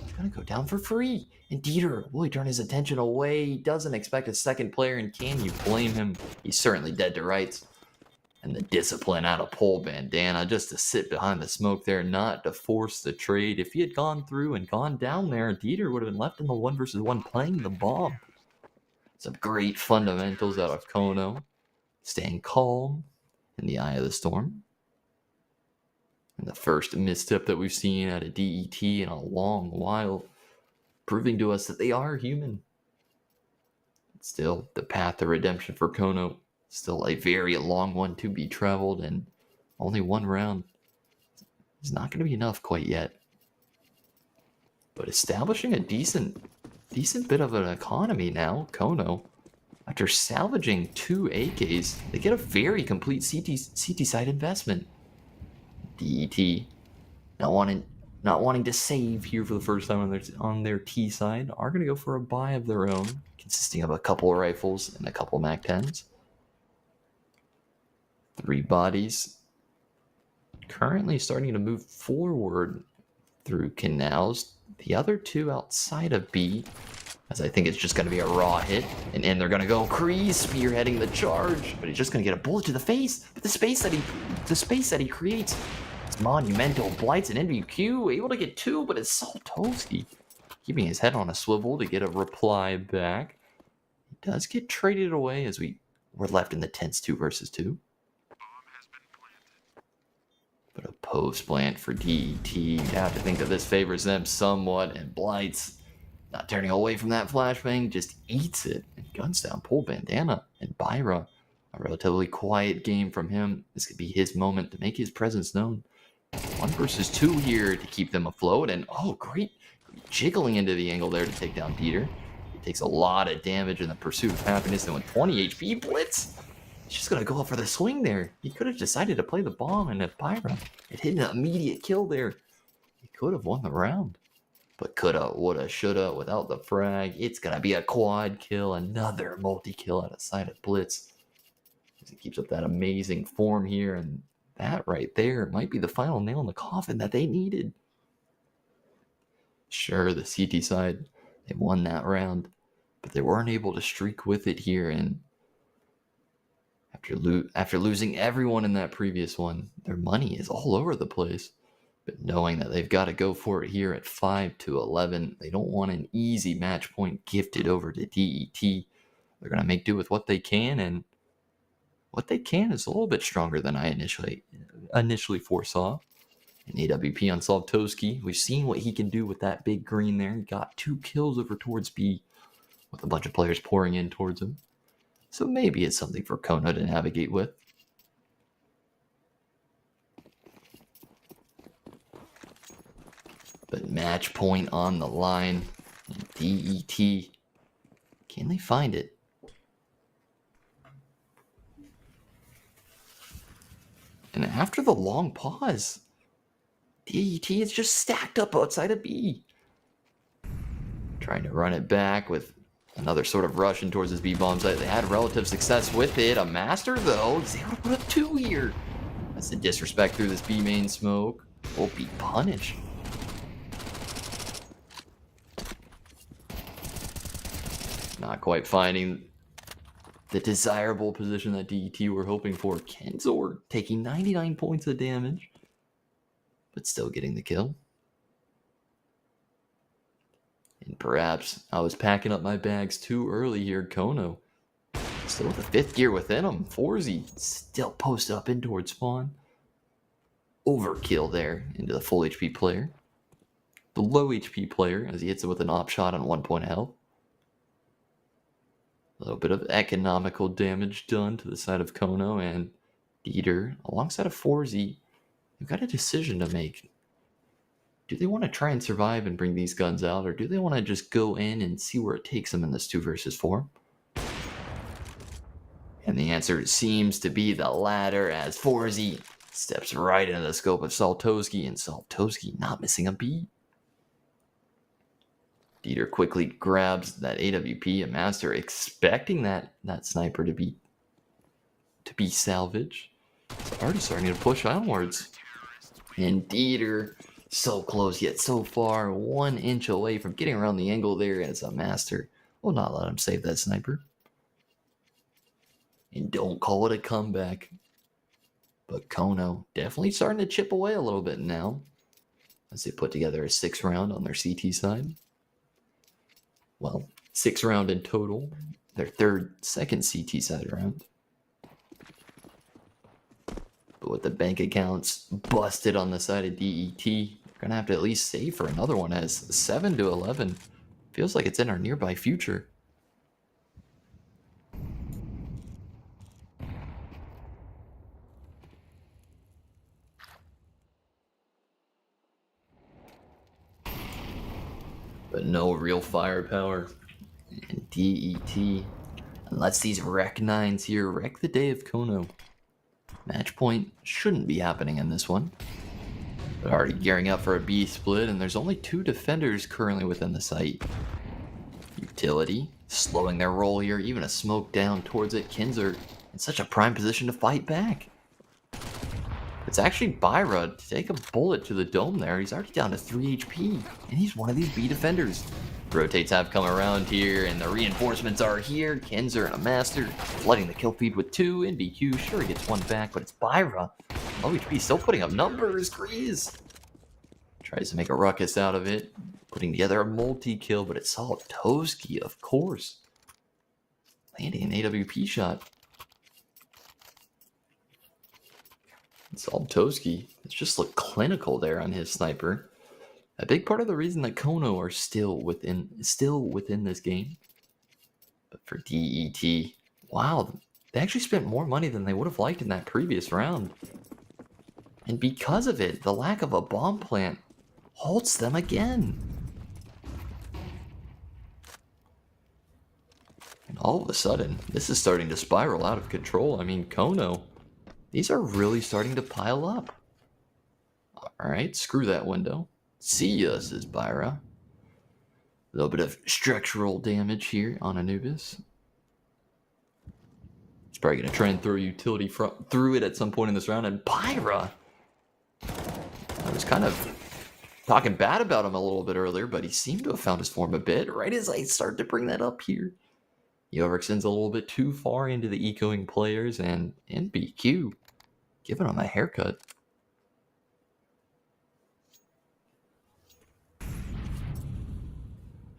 is going to go down for free. And Dieter, will he turn his attention away? He doesn't expect a second player, and can you blame him? He's certainly dead to rights. And the discipline out of Pole Bandana, just to sit behind the smoke there, not to force the trade. If he had gone through and gone down there, Dieter would have been left in the 1 versus 1 playing the bomb. Some great fundamentals out of Kono. Staying calm in the eye of the storm. And the first misstep that we've seen out of DET in a long while, proving to us that they are human. Still, the path to redemption for Kono, still a very long one to be traveled, and only one round is not going to be enough quite yet. But establishing a decent bit of an economy now, Kono. After salvaging 2 AKs, they get a very complete CT side investment. DET, not wanting to save here for the first time on their T side, are going to go for a buy of their own, consisting of a couple of rifles and a couple MAC-10s. 3 bodies. Currently starting to move forward through canals. The other 2 outside of B, as I think it's just going to be a raw hit. And in they're going to go. Kreese spearheading the charge, but he's just going to get a bullet to the face. But the space that he creates, it's monumental. Blights and NBQ, able to get 2, but it's Saltoski keeping his head on a swivel to get a reply back. He does get traded away as we're left in the tense 2 versus 2. But a post plant for DET. You have to think that this favors them somewhat, and Blights, not turning away from that flashbang, just eats it and guns down Pole Bandana. And Byra, a relatively quiet game from him. This could be his moment to make his presence known. 1 versus 2 here to keep them afloat, and great jiggling into the angle there to take down Dieter. He takes a lot of damage in the pursuit of happiness, and with 20 HP, Blitz, he's just going to go up for the swing there. He could have decided to play the bomb, and if Byra had hit an immediate kill there, he could have won the round. But coulda, woulda, shoulda, without the frag, it's going to be a quad kill, another multi-kill out of sight of Blitz. He keeps up that amazing form here, and that right there might be the final nail in the coffin that they needed. Sure, the CT side, they won that round, but they weren't able to streak with it here, and after losing everyone in that previous one, their money is all over the place. But knowing that they've got to go for it here at 5-11, they don't want an easy match point gifted over to DET. They're going to make do with what they can, and what they can is a little bit stronger than I initially foresaw. And AWP on Saltoski, we've seen what he can do with that big green there. He got 2 kills over towards B with a bunch of players pouring in towards him. So maybe it's something for Kona to navigate with. But match point on the line. DET. Can they find it? And after the long pause, DET is just stacked up outside of B. Trying to run it back with another sort of rush in towards his B-bomb site. They had relative success with it. A master, though, he's able to put up 2 here. That's the disrespect through this B main smoke. Will be punished. Not quite finding the desirable position that DET were hoping for. Kenzor taking 99 points of damage, but still getting the kill. And perhaps I was packing up my bags too early here. Kono still with a 5th gear within him. Forzy still posted up in towards spawn. Overkill there into the full HP player. The low HP player as he hits it with an op shot on 1 point of health. A little bit of economical damage done to the side of Kono, and Dieter, alongside of Forzy, they've got a decision to make. Do they want to try and survive and bring these guns out, or do they want to just go in and see where it takes them in this 2 versus 4? And the answer seems to be the latter, as Forzy steps right into the scope of Saltoski, and Saltoski not missing a beat. Dieter quickly grabs that AWP, a master, expecting that sniper to be salvaged. It's already starting to push onwards. And Dieter, so close yet so far, 1 inch away from getting around the angle there as a master will not let him save that sniper. And don't call it a comeback. But Kono definitely starting to chip away a little bit now as they put together a 6 round on their CT side. Well, 6 round in total. Their second CT side round. But with the bank accounts busted on the side of DET, we're going to have to at least save for another one as 7-11. Feels like it's in our nearby future. But no real firepower. And DET, unless these Rec 9s here wreck the day of Kono. Match point shouldn't be happening in this one. But already gearing up for a B split, and there's only 2 defenders currently within the site. Utility, slowing their roll here, even a smoke down towards it. Kinzer in such a prime position to fight back. It's actually Byra to take a bullet to the dome there. He's already down to 3 HP, and he's one of these B defenders. Rotates have come around here, and the reinforcements are here. Kinzer and a master, flooding the kill feed with 2. NBQ, sure he gets 1 back, but it's Byra. Low HP still putting up numbers. Grease tries to make a ruckus out of it, putting together a multi-kill, but it's Saltoski, of course, landing an AWP shot. Saltoski, it's just looked clinical there on his sniper. A big part of the reason that Kono are still within this game. But for DET, wow, they actually spent more money than they would have liked in that previous round. And because of it, the lack of a bomb plant halts them again. And all of a sudden, this is starting to spiral out of control. I mean, Kono, these are really starting to pile up. Alright, screw that window. See ya, says Byra. A little bit of structural damage here on Anubis. He's probably going to try and throw utility through it at some point in this round. And Byra! I was kind of talking bad about him a little bit earlier, but he seemed to have found his form a bit right as I start to bring that up here. Jorgensen's a little bit too far into the ecoing players, and NBQ giving him a haircut.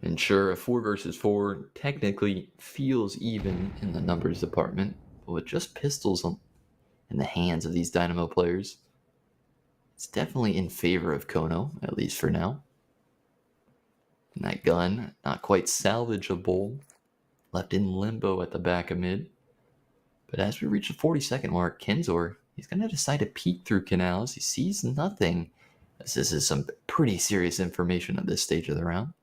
And sure, a 4 versus 4 technically feels even in the numbers department. But with just pistols in the hands of these Dynamo players, it's definitely in favor of Kono, at least for now. And that gun, not quite salvageable, left in limbo at the back of mid. But as we reach the 40-second mark, Kenzor, he's going to decide to peek through canals. He sees nothing, as this is some pretty serious information at this stage of the round.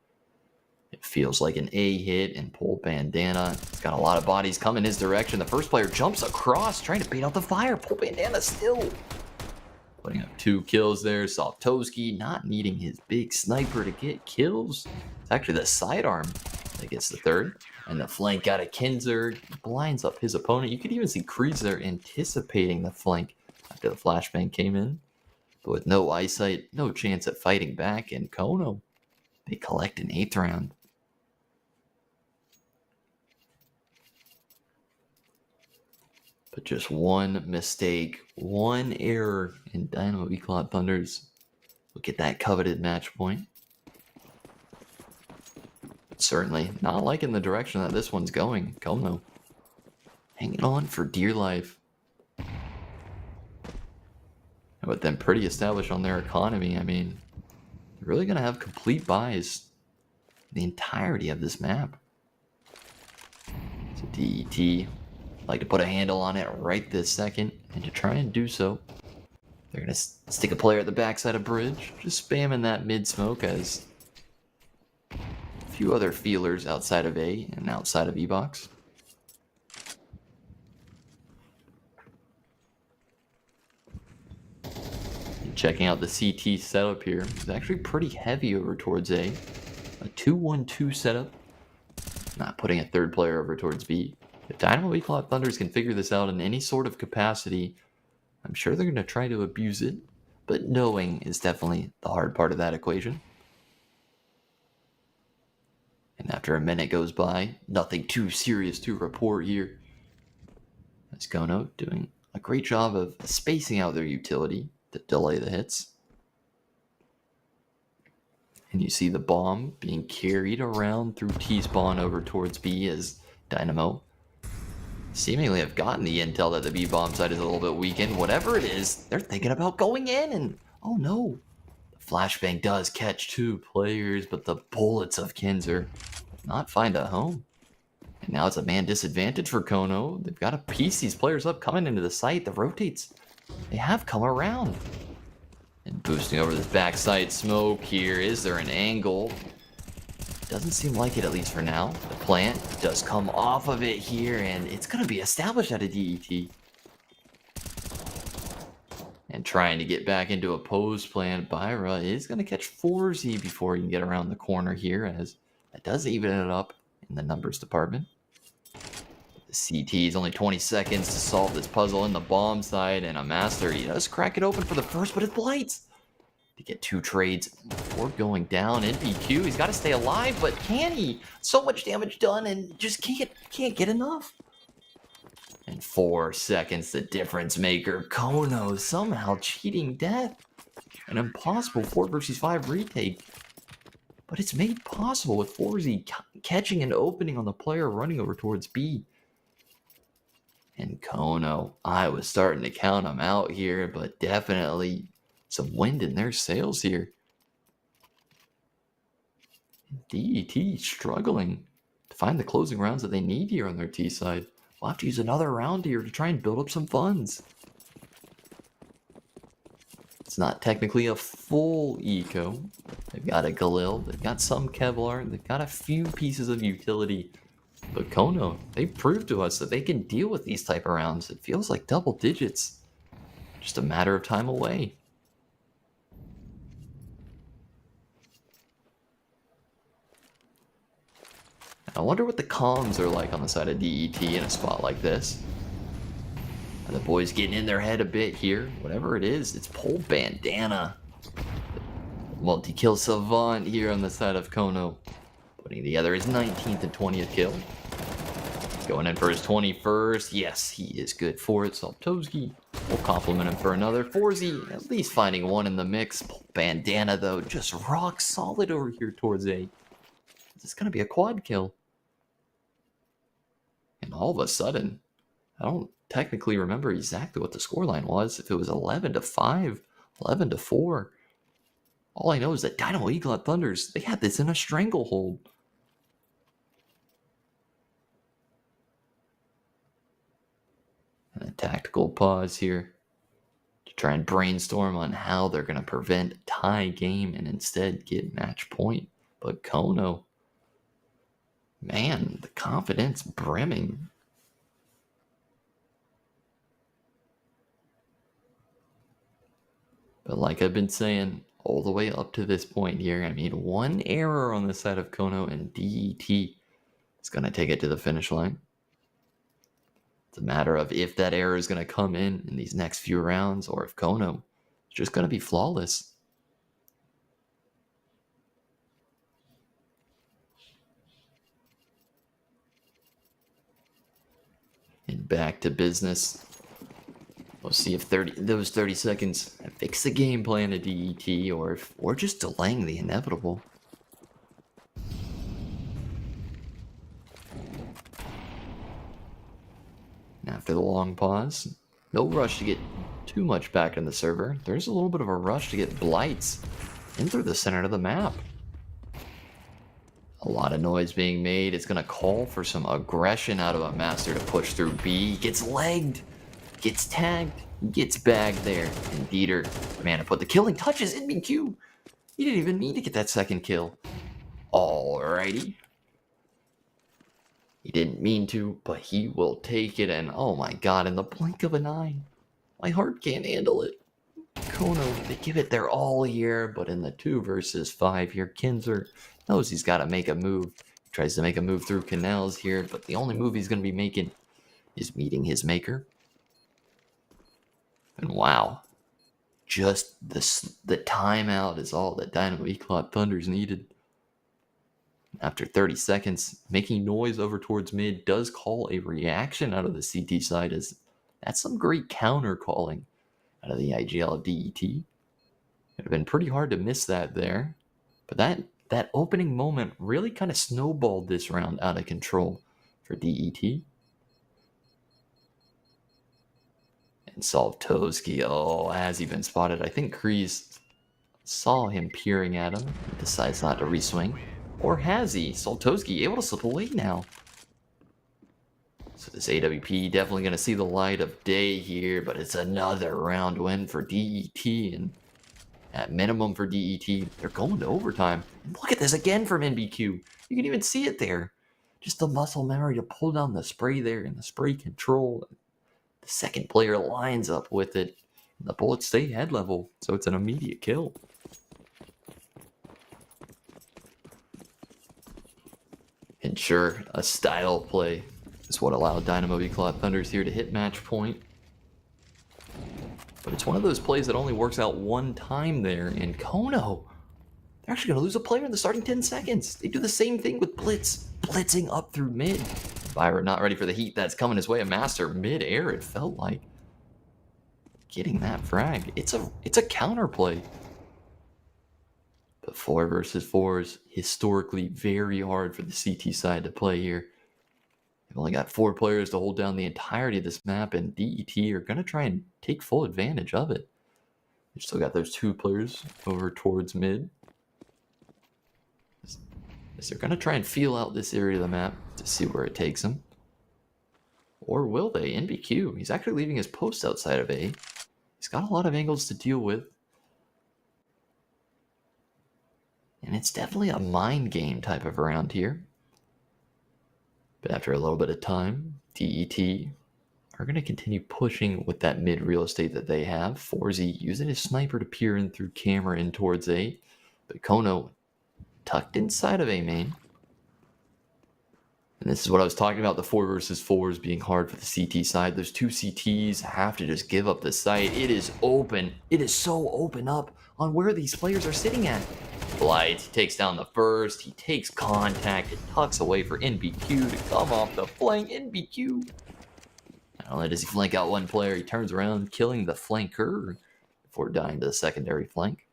It feels like an A hit, and Pole Bandana, he's got a lot of bodies coming his direction. The first player jumps across, trying to bait out the fire. Pole Bandana still putting up 2 kills there. Saltovsky not needing his big sniper to get kills. It's actually the sidearm that gets the third. And the flank out of Kinzer blinds up his opponent. You could even see Kreese there anticipating the flank after the flashbang came in. But with no eyesight, no chance at fighting back. And Kono, they collect an 8th round. But just one mistake, one error, and Dynamo ECLOT Thunders will get that coveted match point. Certainly not liking the direction that this one's going. Kono hanging on for dear life. And with them pretty established on their economy, I mean, they're really going to have complete buys the entirety of this map. So DET like to put a handle on it right this second, and to try and do so, they're going to stick a player at the backside of bridge, just spamming that mid smoke as few other feelers outside of A and outside of E-Box. Checking out the CT setup here, it's actually pretty heavy over towards A. A 2-1-2 setup, not putting a third player over towards B. If Dynamo ECLOT Thunders can figure this out in any sort of capacity, I'm sure they're going to try to abuse it, but knowing is definitely the hard part of that equation. And after a minute goes by, nothing too serious to report here. As Kono doing a great job of spacing out their utility to delay the hits. And you see the bomb being carried around through T-spawn over towards B as Dynamo seemingly have gotten the intel that the B bomb side is a little bit weakened. Whatever it is, they're thinking about going in, and oh no. Flashbang does catch 2 players, but the bullets of Kinzer not find a home. And now it's a man disadvantage for Kono. They've got to piece these players up coming into the site. The rotates, they have come around. And boosting over this backside smoke here. Is there an angle? Doesn't seem like it, at least for now. The plant does come off of it here, and it's going to be established at a DET. And trying to get back into a post plant, Byra is going to catch 4Z before he can get around the corner here, as that does even it up in the numbers department. The CT is only 20 seconds to solve this puzzle in the bomb side, and a master, he does crack it open for the first, but it blights to get 2 trades before going down in BQ. He's got to stay alive, but can he? So much damage done, and just can't get enough. And 4 seconds, the difference maker. Kono somehow cheating death. An impossible 4 versus 5 retake. But it's made possible with 4Z catching an opening on the player running over towards B. And Kono, I was starting to count them out here, but definitely some wind in their sails here. DET struggling to find the closing rounds that they need here on their T side. We'll have to use another round here to try and build up some funds. It's not technically a full eco. They've got a Galil, they've got some Kevlar, they've got a few pieces of utility. But Kono, they proved to us that they can deal with these type of rounds. It feels like double digits. Just a matter of time away. I wonder what the comms are like on the side of DET in a spot like this. Are the boys getting in their head a bit here? Whatever it is, it's Pole Bandana. Multi-kill Savant here on the side of Kono. Putting together his 19th and 20th kill. Going in for his 21st. Yes, he is good for it. Saltovsky will compliment him for another. 4Z at least finding one in the mix. Pole Bandana, though, just rock solid over here towards A. It's going to be a quad kill. And all of a sudden, I don't technically remember exactly what the scoreline was. If it was 11-5, 11-4. All I know is that Dynamo ECLOT Thunders, they had this in a stranglehold. And a tactical pause here to try and brainstorm on how they're going to prevent a tie game and instead get match point. But Kono, man, the confidence brimming. But like I've been saying, all the way up to this point here, I mean, one error on the side of Kono and DET is going to take it to the finish line. It's a matter of if that error is going to come in these next few rounds or if Kono is just going to be flawless. And back to business. We'll see if those 30 seconds fix the game plan of DET or if we're just delaying the inevitable. After the long pause, no rush to get too much back in the server. There's a little bit of a rush to get blights in through the center of the map. A lot of noise being made. It's going to call for some aggression out of a master to push through B. Gets legged, gets tagged, gets bagged there. And Dieter, man, to put the killing touches in BQ. He didn't even need to get that second kill. Alrighty. He didn't mean to, but he will take it. And oh my god, in the blink of an eye, my heart can't handle it. Kono, they give it their all here, but in the 2 versus 5 here, Kinzer knows he's got to make a move. He tries to make a move through canals here, but the only move he's going to be making is meeting his maker. And wow, just the timeout is all that Dynamo ECLOT Thunders needed. After 30 seconds, making noise over towards mid does call a reaction out of the CT side, as that's some great counter calling out of the IGL of DET. It would have been pretty hard to miss that there. But that opening moment really kind of snowballed this round out of control for DET. And Soltovsky, oh, has he been spotted? I think Kreese saw him peering at him and decides not to reswing. Or has he? Soltovsky able to slip away now. So this AWP definitely going to see the light of day here, but it's another round win for DET, and at minimum for DET, they're going to overtime. And look at this again from NBQ. You can even see it there. Just the muscle memory to pull down the spray there and the spray control. The second player lines up with it. The bullets stay head level, so it's an immediate kill. And sure, a style play is what allowed Dynamo ECLOT Thunders here to hit match point. But it's one of those plays that only works out one time there. And Kono, they're actually going to lose a player in the starting 10 seconds. They do the same thing with Blitz, blitzing up through mid. Byron not ready for the heat that's coming his way. A master mid-air, it felt like. Getting that frag. It's a counter play. But 4 versus 4s, historically very hard for the CT side to play here. They've only got 4 players to hold down the entirety of this map, and DET are going to try and take full advantage of it. They've still got those 2 players over towards mid. As they're going to try and feel out this area of the map to see where it takes them. Or will they? NBQ, he's actually leaving his post outside of A. He's got a lot of angles to deal with. And it's definitely a mind game type of round here. But after a little bit of time, DET are going to continue pushing with that mid real estate that they have. Forzy using his sniper to peer in through camera in towards A. But Kono tucked inside of A main. And this is what I was talking about, the 4 versus 4s being hard for the CT side. Those 2 CTs have to just give up the site. It is open. It is so open up on where these players are sitting at. Blight takes down the first. He takes contact. It tucks away for NBQ to come off the flank. NBQ. Not only does he flank out one player, he turns around, killing the flanker before dying to the secondary flank.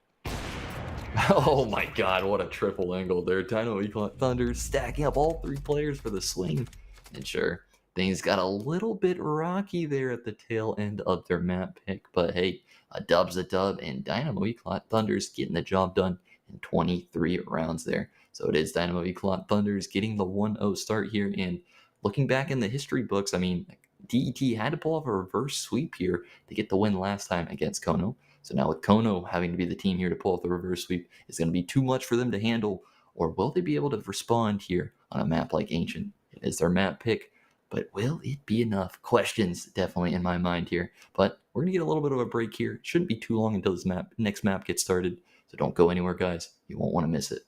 Oh my god, what a triple angle there. Dynamo ECLOT Thunder stacking up all 3 players for the swing. And sure, Things got a little bit rocky there at the tail end of their map pick, but hey, a dub's a dub, and Dynamo ECLOT Thunder's getting the job done in 23 rounds there. So it is Dynamo ECLOT Thunder's getting the 1-0 start here, and looking back in the history books, I mean, DET had to pull off a reverse sweep here to get the win last time against Kono. So now with Kono having to be the team here to pull off the reverse sweep, it's going to be too much for them to handle, or will they be able to respond here on a map like Ancient? It is their map pick, but will it be enough? Questions definitely in my mind here. But we're going to get a little bit of a break here. It shouldn't be too long until this next map gets started. So don't go anywhere, guys. You won't want to miss it.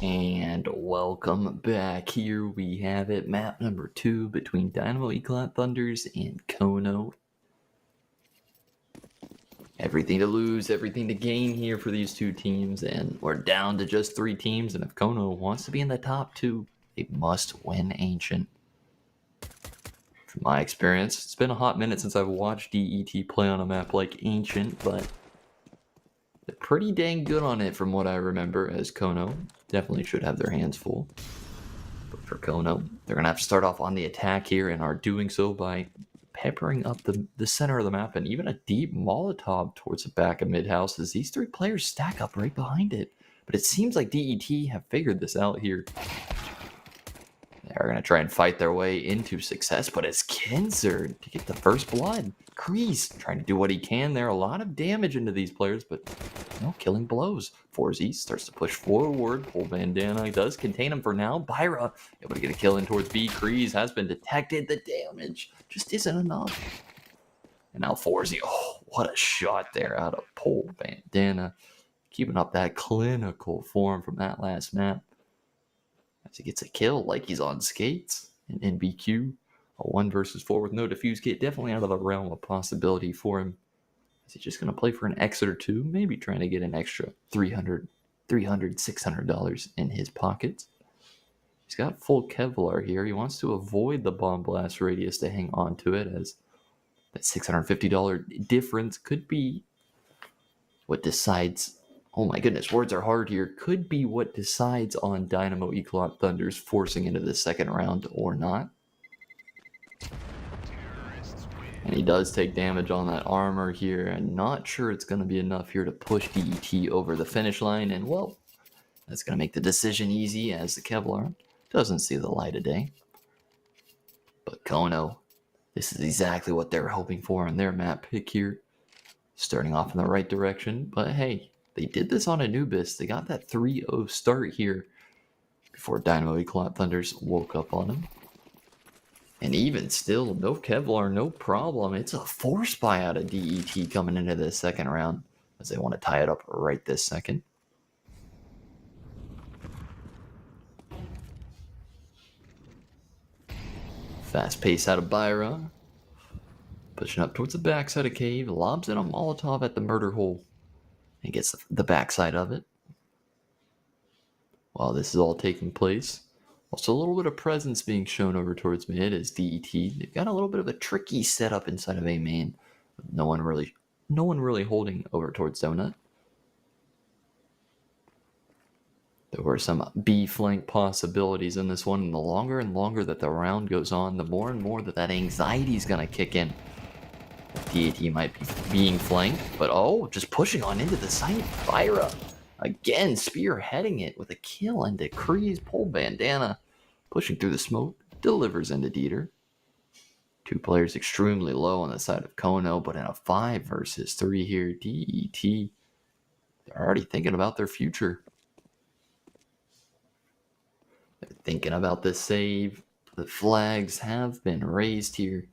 And welcome back. Here we have it, map number 2 between Dynamo ECLOT Thunders and Kono. Everything to lose, everything to gain here for these two teams, and we're down to just 3 teams, and if Kono wants to be in the top 2, they must win Ancient. From my experience, it's been a hot minute since I've watched DET play on a map like Ancient, but they're pretty dang good on it from what I remember, as Kono definitely should have their hands full. But for Kono, they're going to have to start off on the attack here and are doing so by peppering up the center of the map and even a deep Molotov towards the back of mid-house as these 3 players stack up right behind it. But it seems like DET have figured this out here. They're going to try and fight their way into success, but it's Kinzer to get the first blood. Kreese trying to do what he can there. A lot of damage into these players, but no killing blows. Forzy starts to push forward. Full bandana does contain him for now. Byra able to get a kill in towards B. Kreese has been detected. The damage just isn't enough. And now Forzy, oh, what a shot there out of pole bandana. Keeping up that clinical form from that last map. As he gets a kill like he's on skates in NBQ. A 1 versus 4 with no defuse kit. Definitely out of the realm of possibility for him. Is he just going to play for an exit or 2? Maybe trying to get an extra $300, $600 in his pockets. He's got full Kevlar here. He wants to avoid the bomb blast radius to hang on to it, as that $650 difference could be what decides. Oh my goodness, words are hard here. Could be what decides on Dynamo ECLOT Thunders forcing into the second round or not. And he does take damage on that armor here. I'm not sure it's going to be enough here to push DET over the finish line. And, well, that's going to make the decision easy as the Kevlar doesn't see the light of day. But Kono, this is exactly what they were hoping for in their map pick here. Starting off in the right direction. But, hey, they did this on Anubis. They got that 3-0 start here before Dynamo ECLOT Thunders woke up on them. And even still, no Kevlar, no problem. It's a force buy out of DET coming into this second round, as they want to tie it up right this second. Fast pace out of Byra. Pushing up towards the backside of Cave. Lobs in a Molotov at the murder hole. And gets the backside of it. While this is all taking place, also a little bit of presence being shown over towards mid as DET. They've got a little bit of a tricky setup inside of A main. No one really holding over towards Donut. There were some B flank possibilities in this one, and the longer and longer that the round goes on, the more and more that anxiety is going to kick in. DET might be being flanked, but oh, just pushing on into the site. Byra, again, spearheading it with a kill into Kreese. Pole bandana, pushing through the smoke, delivers into Dieter. 2 players extremely low on the side of Kono, but in a 5 versus 3 here, DET, they're already thinking about their future. They're thinking about this save. The flags have been raised here.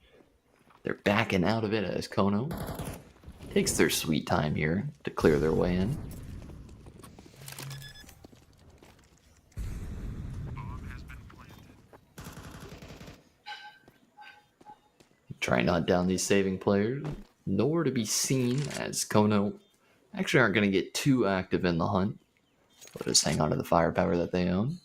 They're backing out of it as Kono takes their sweet time here to clear their way in. Trying to hunt down these saving players. Nowhere to be seen as Kono actually aren't going to get too active in the hunt. They'll just hang on to the firepower that they own.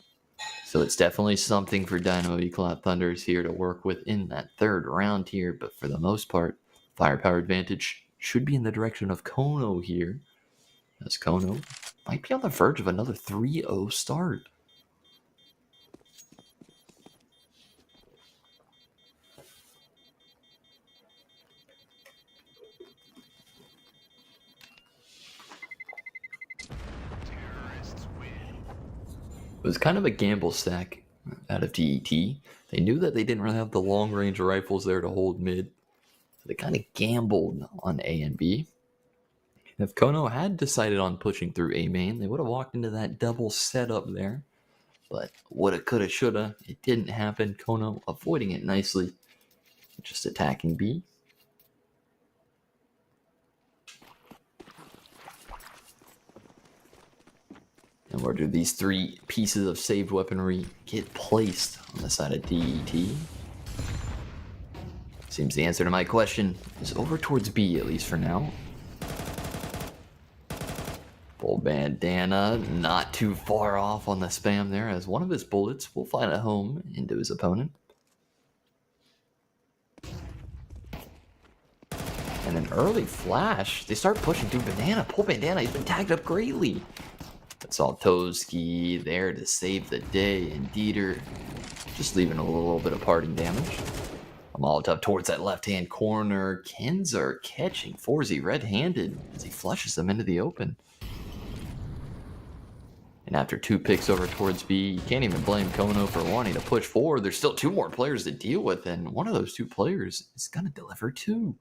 So it's definitely something for Dynamo ECLOT Thunders here to work with in that third round here. But for the most part, firepower advantage should be in the direction of Kono here. As Kono might be on the verge of another 3-0 start. It was kind of a gamble stack out of DET. They knew that they didn't really have the long-range rifles there to hold mid. So they kind of gambled on A and B. If Kono had decided on pushing through A main, they would have walked into that double setup there. But woulda, coulda, shoulda, it didn't happen. Kono avoiding it nicely. Just attacking B. And where do these 3 pieces of saved weaponry get placed on the side of DET? Seems the answer to my question is over towards B, at least for now. Full bandana, not too far off on the spam there, as one of his bullets will find a home into his opponent. And an early flash. They start pushing through Banana. Pull Bandana, he's been tagged up greatly. But Saltowski there to save the day, and Dieter just leaving a little bit of parting damage. A Molotov towards that left-hand corner. Kenzer catching Forzy red-handed as he flushes them into the open. And after 2 picks over towards B, you can't even blame Kono for wanting to push forward. There's still 2 more players to deal with, and one of those 2 players is going to deliver too.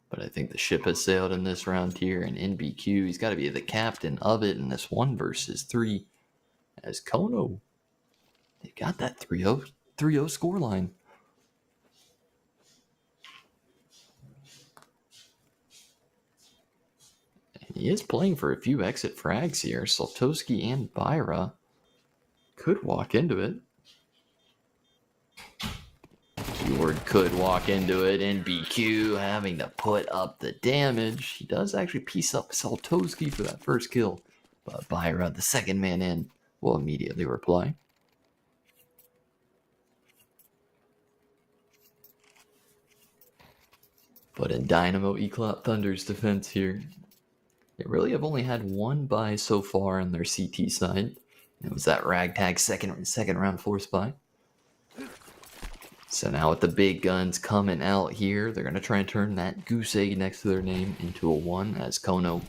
But I think the ship has sailed in this round here, and NBQ, he's got to be the captain of it in this 1 versus 3. As Kono, they got that 3-0 scoreline. And he is playing for a few exit frags here. Saltowski and Byra could walk into it. Keyword could walk into it, and BQ having to put up the damage. He does actually piece up Saltowski for that first kill, but Byra, the second man in, will immediately reply. But in Dynamo ECLOT Thunder's defense here, they really have only had 1 buy so far on their CT side. It was that ragtag second round force buy. So now with the big guns coming out here, they're going to try and turn that goose egg next to their name into a 1 as Kono.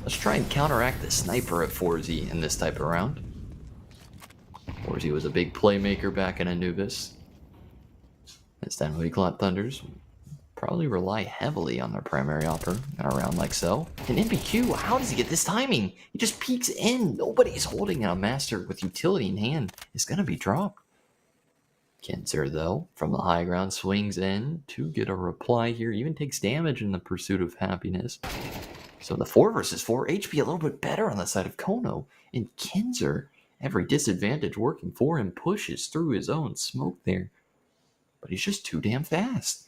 Let's try and counteract the sniper at Forzy in this type of round. Forzy was a big playmaker back in Anubis. As Dynamo ECLOT Thunders probably rely heavily on their primary opera in a round like so. And NBQ, how does he get this timing? He just peeks in. Nobody's holding a master with utility in hand. It's going to be dropped. Kenzer, though, from the high ground, swings in to get a reply here. Even takes damage in the pursuit of happiness. So the 4 versus 4, HP a little bit better on the side of Kono. And Kenzer, every disadvantage working for him, pushes through his own smoke there. But he's just too damn fast.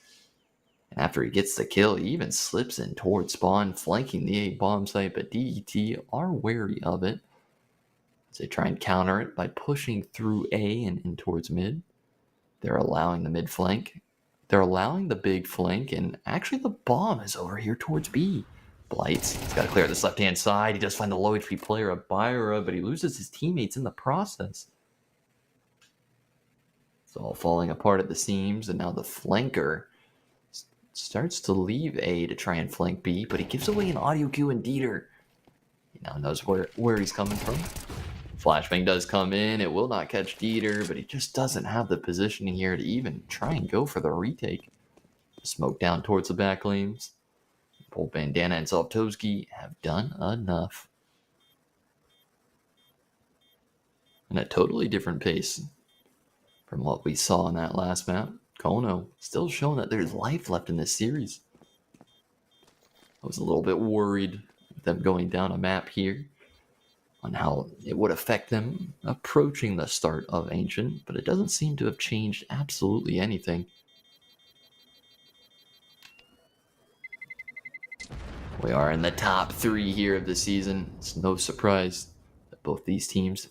And after he gets the kill, he even slips in towards spawn, flanking the A bomb site. But DET are wary of it, as they try and counter it by pushing through A and in towards mid. They're allowing the mid flank. They're allowing the big flank, and actually the bomb is over here towards B. Blights, he's got to clear this left-hand side. He does find the low HP player of Byra, but he loses his teammates in the process. It's all falling apart at the seams, and now the flanker starts to leave A to try and flank B, but he gives away an audio cue in Dieter. He now knows where he's coming from. Flashbang does come in. It will not catch Dieter, but he just doesn't have the positioning here to even try and go for the retake. Smoke down towards the back lanes. Pull Bandana and Saltowski have done enough. And a totally different pace from what we saw in that last map. Kono still showing that there's life left in this series. I was a little bit worried with them going down a map here on how it would affect them approaching the start of Ancient, but it doesn't seem to have changed absolutely anything. We are in the top 3 here of the season. It's no surprise that both these teams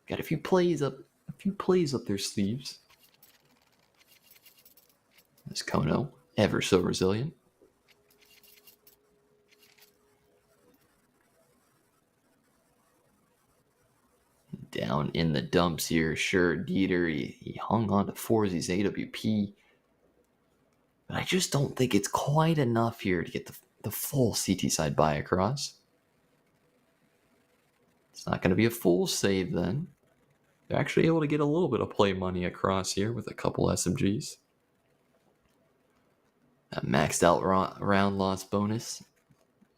got a few plays up their sleeves. This Kono, ever so resilient. Down in the dumps here, sure, Dieter, he hung on to Forzy's AWP. But I just don't think it's quite enough here to get the full CT side buy across. It's not going to be a full save then. They're actually able to get a little bit of play money across here with a couple SMGs. That maxed out round loss bonus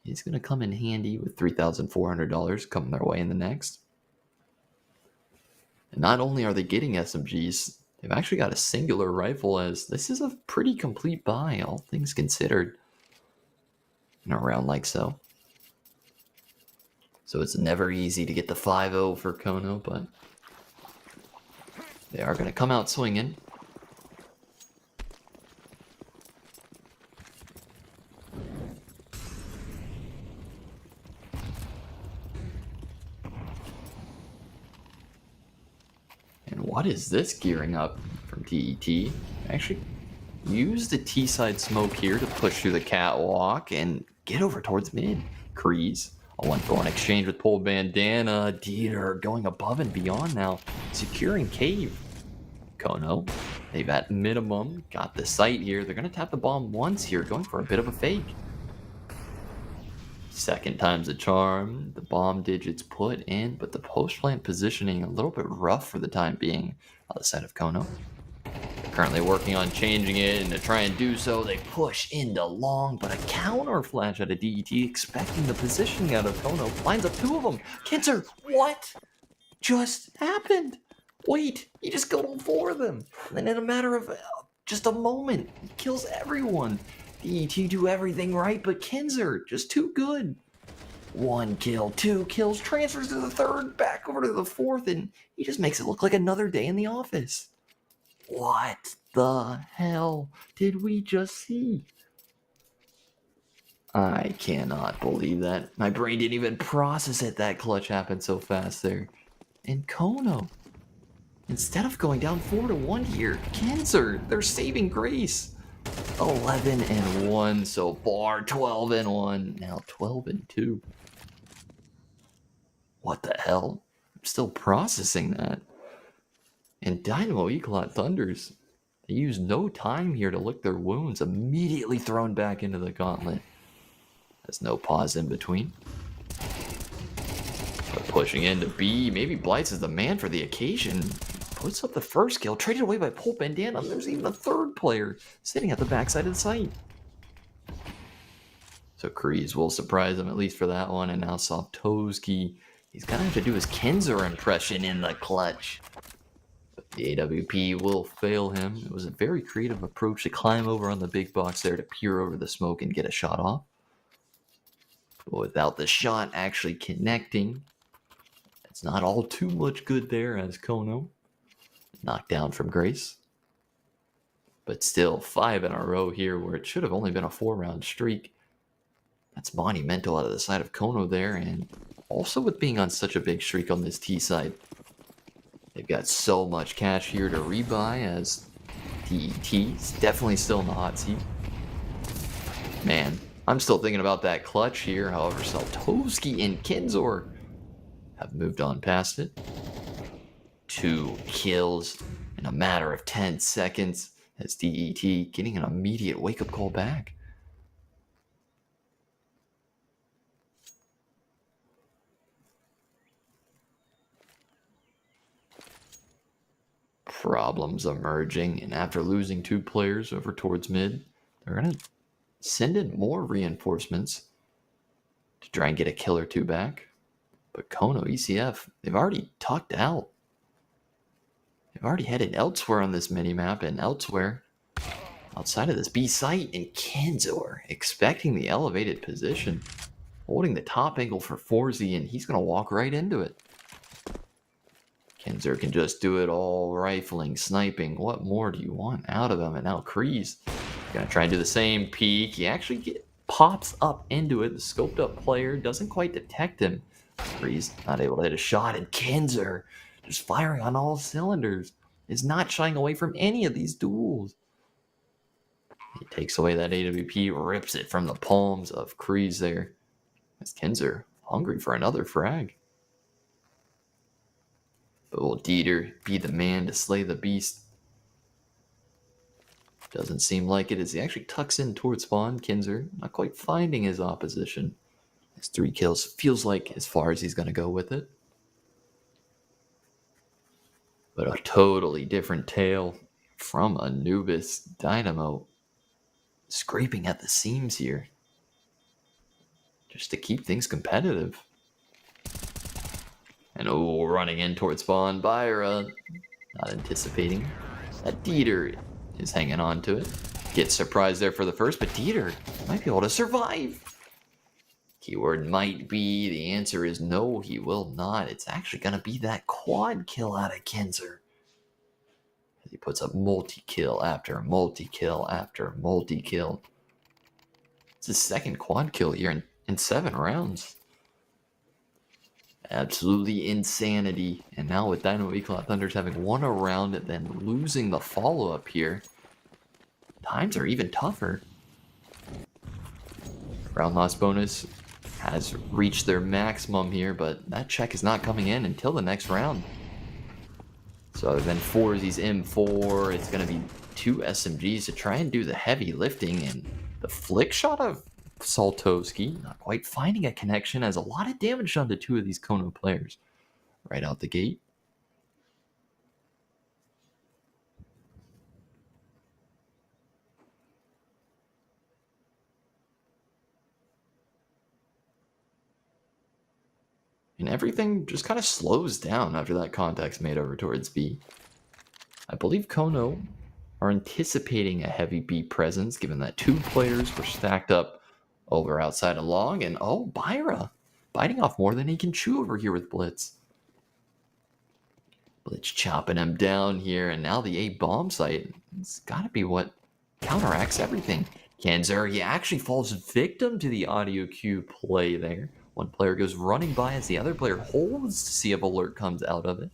is going to come in handy with $3,400 coming their way in the next. And not only are they getting SMGs, they've actually got a singular rifle, as this is a pretty complete buy, all things considered, in a round like so. So it's never easy to get the 5-0 for Kono, but they are going to come out swinging. And what is this gearing up from TET? Actually, use the T-side smoke here to push through the catwalk and get over towards mid. Kreese, a 1-for-1 exchange with Pole Bandana. Dieter going above and beyond now, securing Cave. Kono, they've at minimum got the site here. They're going to tap the bomb once here, going for a bit of a fake. Second time's a charm. The bomb digits put in, but the post-plant positioning a little bit rough for the time being on the side of Kono. They're currently working on changing it, and to try and do so, they push into long, but a counter flash out of DET, expecting the positioning out of Kono. Lines up two of them. Kinzer, what just happened? Wait, he just killed all four of them. And then in a matter of just a moment, he kills everyone. DET do everything right, but Kinzer, just too good. 1 kill, 2 kills, transfers to the third, back over to the fourth, and he just makes it look like another day in the office. What the hell did we just see? I cannot believe that. My brain didn't even process it. That clutch happened so fast there. And Kono, instead of going down 4-1 here, Kinzer, they're saving grace. 11-1 so far, 12-1, now 12-2. What the hell? I'm still processing that. And Dynamo ECLOT Thunders, they use no time here to lick their wounds, immediately thrown back into the gauntlet. There's no pause in between. But pushing into B, maybe Blights is the man for the occasion. Puts up the first kill, traded away by Pole Bandana. There's even a third player sitting at the backside of the site. So Kreese will surprise him, at least for that one. And now Softoski, he's going to have to do his Kinzer impression in the clutch. But the AWP will fail him. It was a very creative approach to climb over on the big box there to peer over the smoke and get a shot off. But without the shot actually connecting, it's not all too much good there as Kono knocked down from Grace. But still, 5 in a row here where it should have only been a 4-round streak. That's monumental out of the side of Kono there, and also with being on such a big streak on this T side. They've got so much cash here to rebuy as TET's definitely still in the hot seat. Man, I'm still thinking about that clutch here. However, Saltovsky and Kinzor have moved on past it. 2 kills in a matter of 10 seconds as DET getting an immediate wake-up call back. Problems emerging, and after losing 2 players over towards mid, they're going to send in more reinforcements to try and get a kill or 2 back. But Kono, ECF, they've already tucked out. They've already headed elsewhere on this minimap, and elsewhere outside of this B site, and Kinzor expecting the elevated position, holding the top angle for Forzy, and he's going to walk right into it. Kinzer can just do it all, rifling, sniping. What more do you want out of him? And now Kreese going to try and do the same peek. He actually pops up into it. The scoped up player doesn't quite detect him. Kreese not able to hit a shot, and Kinzer just firing on all cylinders, is not shying away from any of these duels. He takes away that AWP, rips it from the palms of Kreese there. As Kinzer hungry for another frag. But will Dieter be the man to slay the beast? Doesn't seem like it as he actually tucks in towards spawn. Kinzer not quite finding his opposition. His 3 kills feels like as far as he's going to go with it. But a totally different tale from Anubis. Dynamo scraping at the seams here just to keep things competitive. And running in towards spawn, Byra not anticipating that Dieter is hanging on to it. Gets surprised there for the first, but Dieter might be able to survive. Keyword might be. The answer is no, he will not. It's actually going to be that quad kill out of Kenzer. He puts up multi-kill after multi-kill after multi-kill. It's his second quad kill here in 7 rounds. Absolutely insanity. And now with Dynamo ECLOT Thunders having won a round and then losing the follow-up here, times are even tougher. Round loss bonus has reached their maximum here, but that check is not coming in until the next round. So other than Forzy's M4, it's going to be 2 SMGs to try and do the heavy lifting, and the flick shot of Saltowski not quite finding a connection, as a lot of damage done to 2 of these Kono players right out the gate. And everything just kind of slows down after that contact's made over towards B. I believe Kono are anticipating a heavy B presence, given that 2 players were stacked up over outside of long. And oh, Byra biting off more than he can chew over here with Blitz. Blitz chopping him down here, and now the A bomb site. It's got to be what counteracts everything. Kenzer, he actually falls victim to the audio cue play there. One player goes running by as the other player holds to see if alert comes out of it.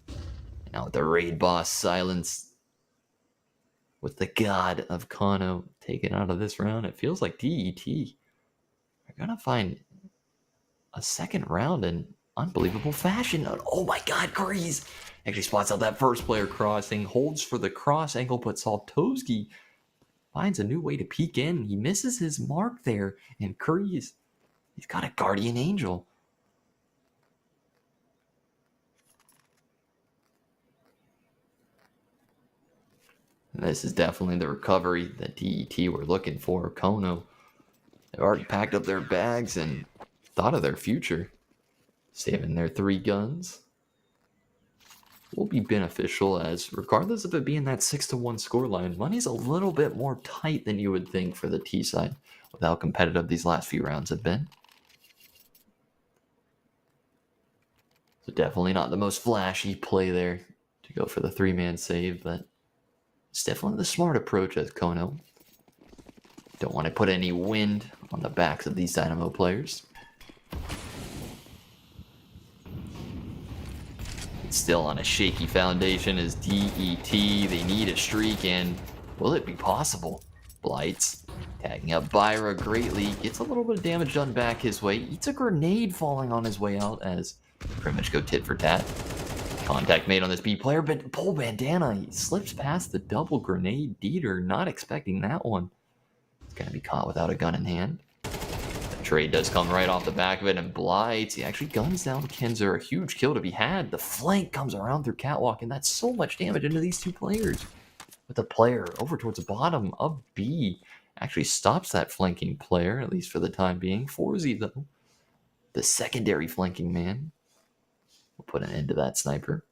And now with the raid boss silence, with the god of Kano taken out of this round, it feels like DET are going to find a second round in unbelievable fashion. Oh my god, Grease actually spots out that first player crossing, holds for the cross angle, but Saltowski finds a new way to peek in. He misses his mark there, and Grease, he's got a guardian angel. And this is definitely the recovery that DET were looking for. Kono, they've already packed up their bags and thought of their future. Saving their 3 guns will be beneficial, as regardless of it being that 6-1 scoreline, money's a little bit more tight than you would think for the T side with how competitive these last few rounds have been. So definitely not the most flashy play there to go for the 3-man save, but it's definitely the smart approach as Kono. Don't want to put any wind on the backs of these Dynamo players. It's still on a shaky foundation as DET. They need a streak, and will it be possible? Blights tagging up Byra greatly. Gets a little bit of damage done back his way. Eats a grenade falling on his way out as pretty much go tit for tat. Contact made on this B player, but Pole Bandana, he slips past the double grenade. Dieter not expecting that one. He's going to be caught without a gun in hand. The trade does come right off the back of it, and Blights, he actually guns down Kenzer. A huge kill to be had. The flank comes around through Catwalk, and that's so much damage into these 2 players. But the player over towards the bottom of B actually stops that flanking player, at least for the time being. Forzy, though, the secondary flanking man, will put an end to that sniper.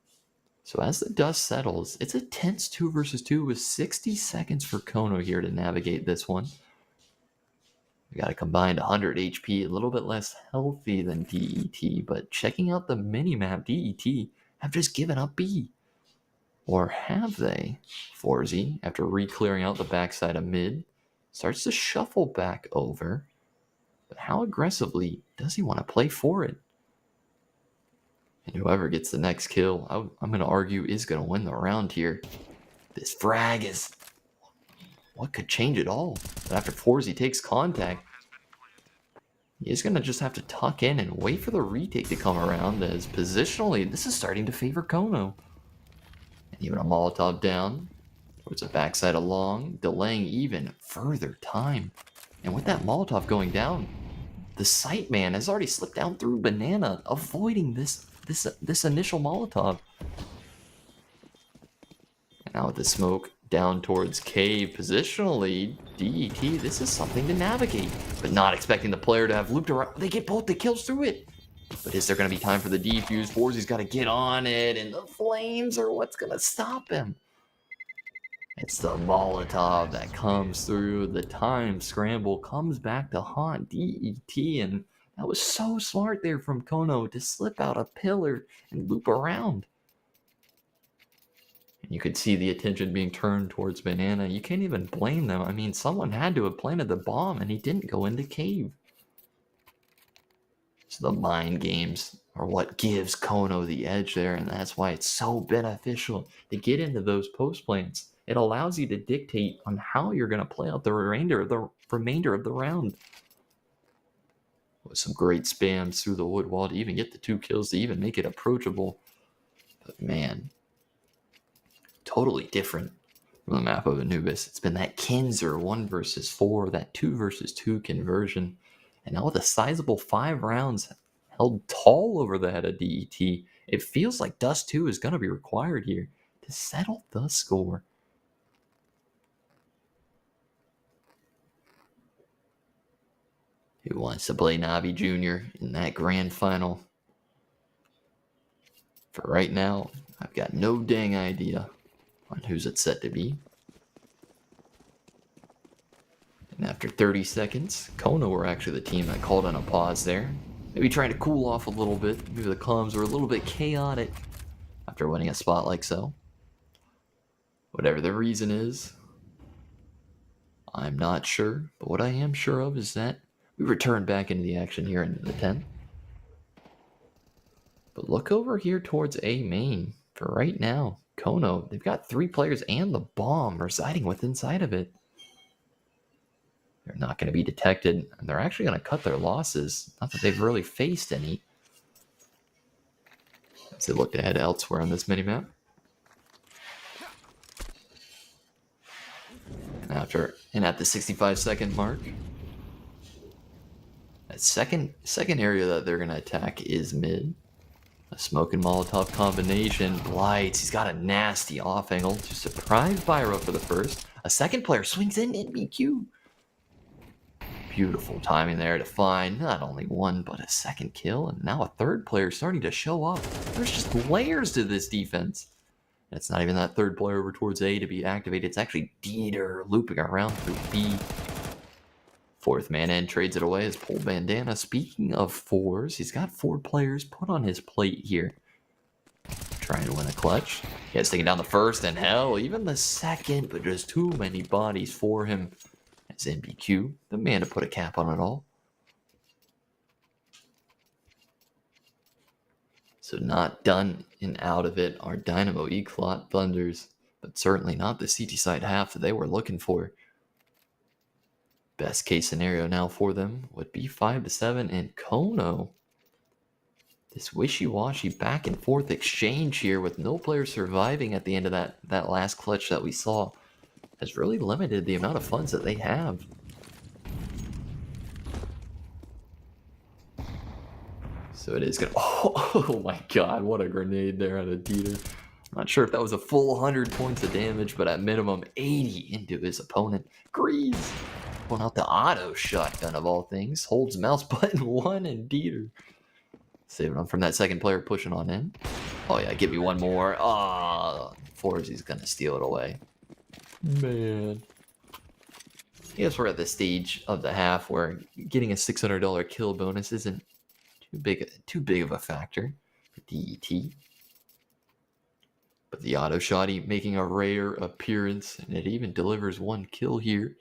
So as the dust settles, it's a tense 2 versus 2 with 60 seconds for Kono here to navigate this one. We got a combined 100 HP, a little bit less healthy than DET, but checking out the minimap, DET have just given up B. Or have they? Forzy, after re-clearing out the backside of mid, starts to shuffle back over. But how aggressively does he want to play for it? And whoever gets the next kill, I'm going to argue, is going to win the round here. This frag is what could change it all. But after Forzy takes contact, he's going to just have to tuck in and wait for the retake to come around, as positionally, this is starting to favor Kono. And even a Molotov down towards the backside of long, delaying even further time. And with that Molotov going down, the sight man has already slipped down through Banana, avoiding this initial Molotov. And now with the smoke down towards cave, positionally, DET, this is something to navigate. But not expecting the player to have looped around. They get both the kills through it. But is there going to be time for the defuse? Forzy's got to get on it, and the flames are what's going to stop him. It's the Molotov that comes through. The time scramble comes back to haunt DET, and that was so smart there from Kono to slip out a pillar and loop around. And you could see the attention being turned towards Banana. You can't even blame them. I mean, someone had to have planted the bomb, and he didn't go into cave. So the mind games are what gives Kono the edge there, and that's why it's so beneficial to get into those post plants. It allows you to dictate on how you're going to play out the remainder of the round. With some great spams through the wood wall to even get the 2 kills, to even make it approachable. But man, totally different from the map of Anubis. It's been that Kinzer 1 versus 4, that 2 versus 2 conversion. And now with a sizable 5 rounds held tall over the head of DET, it feels like Dust 2 is going to be required here to settle the score. Who wants to play Navi Jr. in that grand final? For right now, I've got no dang idea on who's it set to be. And after 30 seconds, Kono were actually the team that called on a pause there. Maybe trying to cool off a little bit. Maybe the comms were a little bit chaotic after winning a spot like so. Whatever the reason is, I'm not sure. But what I am sure of is that we return back into the action here in the 10th. But look over here towards A main. For right now, Kono, they've got 3 players and the bomb residing within inside of it. They're not going to be detected, and they're actually going to cut their losses. Not that they've really faced any. As they look to head elsewhere on this minimap. And at the 65-second mark, that second area that they're going to attack is mid. A smoke and Molotov combination. Blights, he's got a nasty off angle to surprise Byro for the first. A second player swings in BQ. Beautiful timing there to find not only 1, but a second kill. And now a third player starting to show up. There's just layers to this defense. And it's not even that third player over towards A to be activated. It's actually Dieter looping around through B. 4th man in, trades it away as Pole Bandana. Speaking of 4s, he's got 4 players put on his plate here. Trying to win a clutch. He has taken down the first, and hell, even the second, but just too many bodies for him. As NBQ, the man to put a cap on it all. So not done and out of it are Dynamo ECLOT Thunders, but certainly not the CT side half that they were looking for. Best case scenario now for them would be 5-7, and Kono. This wishy-washy back and forth exchange here with no player surviving at the end of that last clutch that we saw has really limited the amount of funds that they have. So it is gonna. Oh my god, what a grenade there out of Dieter. Not sure if that was a full 100 points of damage, but at minimum 80 into his opponent. Grease pulling out the auto shotgun of all things. Holds mouse button 1 and Dieter saving him from that second player pushing on in. Oh yeah, give me one more. Ah, Forzy's gonna steal it away. Man. I guess we're at the stage of the half where getting a $600 kill bonus isn't too big of a factor for DET. But the auto shotty making a rare appearance, and it even delivers 1 kill here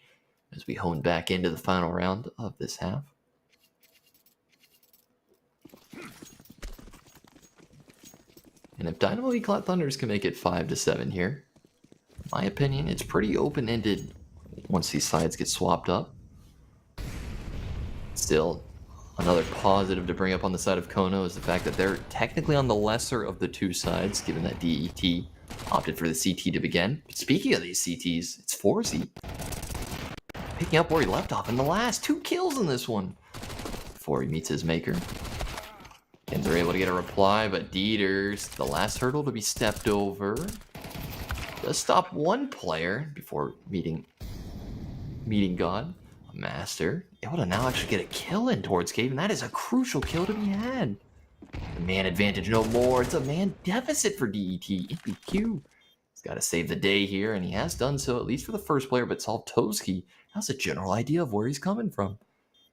as we hone back into the final round of this half. And if Dynamo ECLOT Thunders can make it 5-7 here, in my opinion, it's pretty open-ended once these sides get swapped up. Still, another positive to bring up on the side of Kono is the fact that they're technically on the lesser of the 2 sides, given that DET opted for the CT to begin. But speaking of these CTs, it's Forzy picking up where he left off in the last 2 kills in this one before he meets his maker. And they're able to get a reply, but Dieter's the last hurdle to be stepped over. Does stop 1 player before meeting God. A Master able to now actually get a kill in towards Cave, and that is a crucial kill to be had. The man advantage no more. It's a man deficit for DET. NBQ He's got to save the day here, and he has done so, at least for the first player, but Saltoski has a general idea of where he's coming from.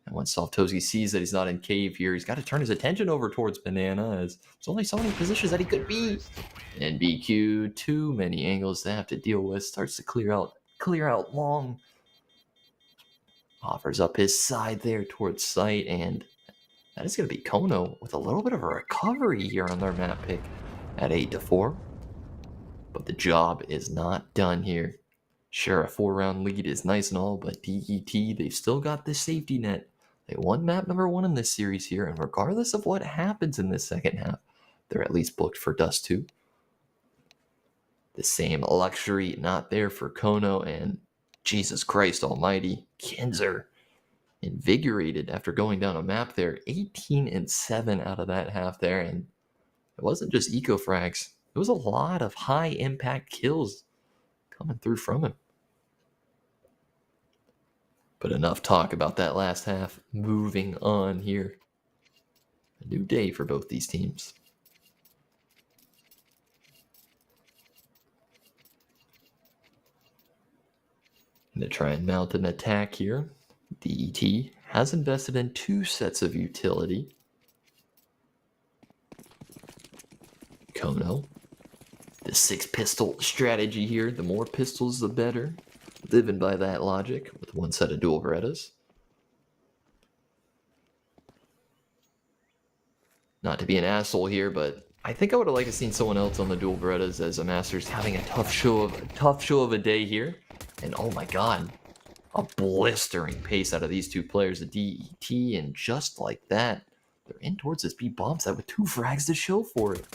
And when Saltoski sees that he's not in cave here, he's got to turn his attention over towards Banana, as there's only so many positions that he could be. And BQ, too many angles to have to deal with, starts to clear out long. Offers up his side there towards sight, and that is going to be Kono with a little bit of a recovery here on their map pick at 8-4. But the job is not done here. Sure, a 4-round lead is nice and all, but DET, they've still got this safety net. They won map number 1 in this series here, and regardless of what happens in this second half, they're at least booked for Dust 2. The same luxury not there for Kono, and Jesus Christ almighty, Kinzer invigorated after going down a map there. 18-7 out of that half there, and it wasn't just eco frags. It was a lot of high impact kills coming through from him. But enough talk about that last half. Moving on here. A new day for both these teams. To try and mount an attack here, DET has invested in 2 sets of utility. Kono, the 6-pistol strategy here. The more pistols, the better. Living by that logic with 1 set of dual Berettas. Not to be an asshole here, but I think I would have liked to seen someone else on the dual Berettas, as a Masters having a tough show of a day here. And oh my god, a blistering pace out of these 2 players, the DET, and just like that, they're in towards this B bomb site with 2 frags to show for it.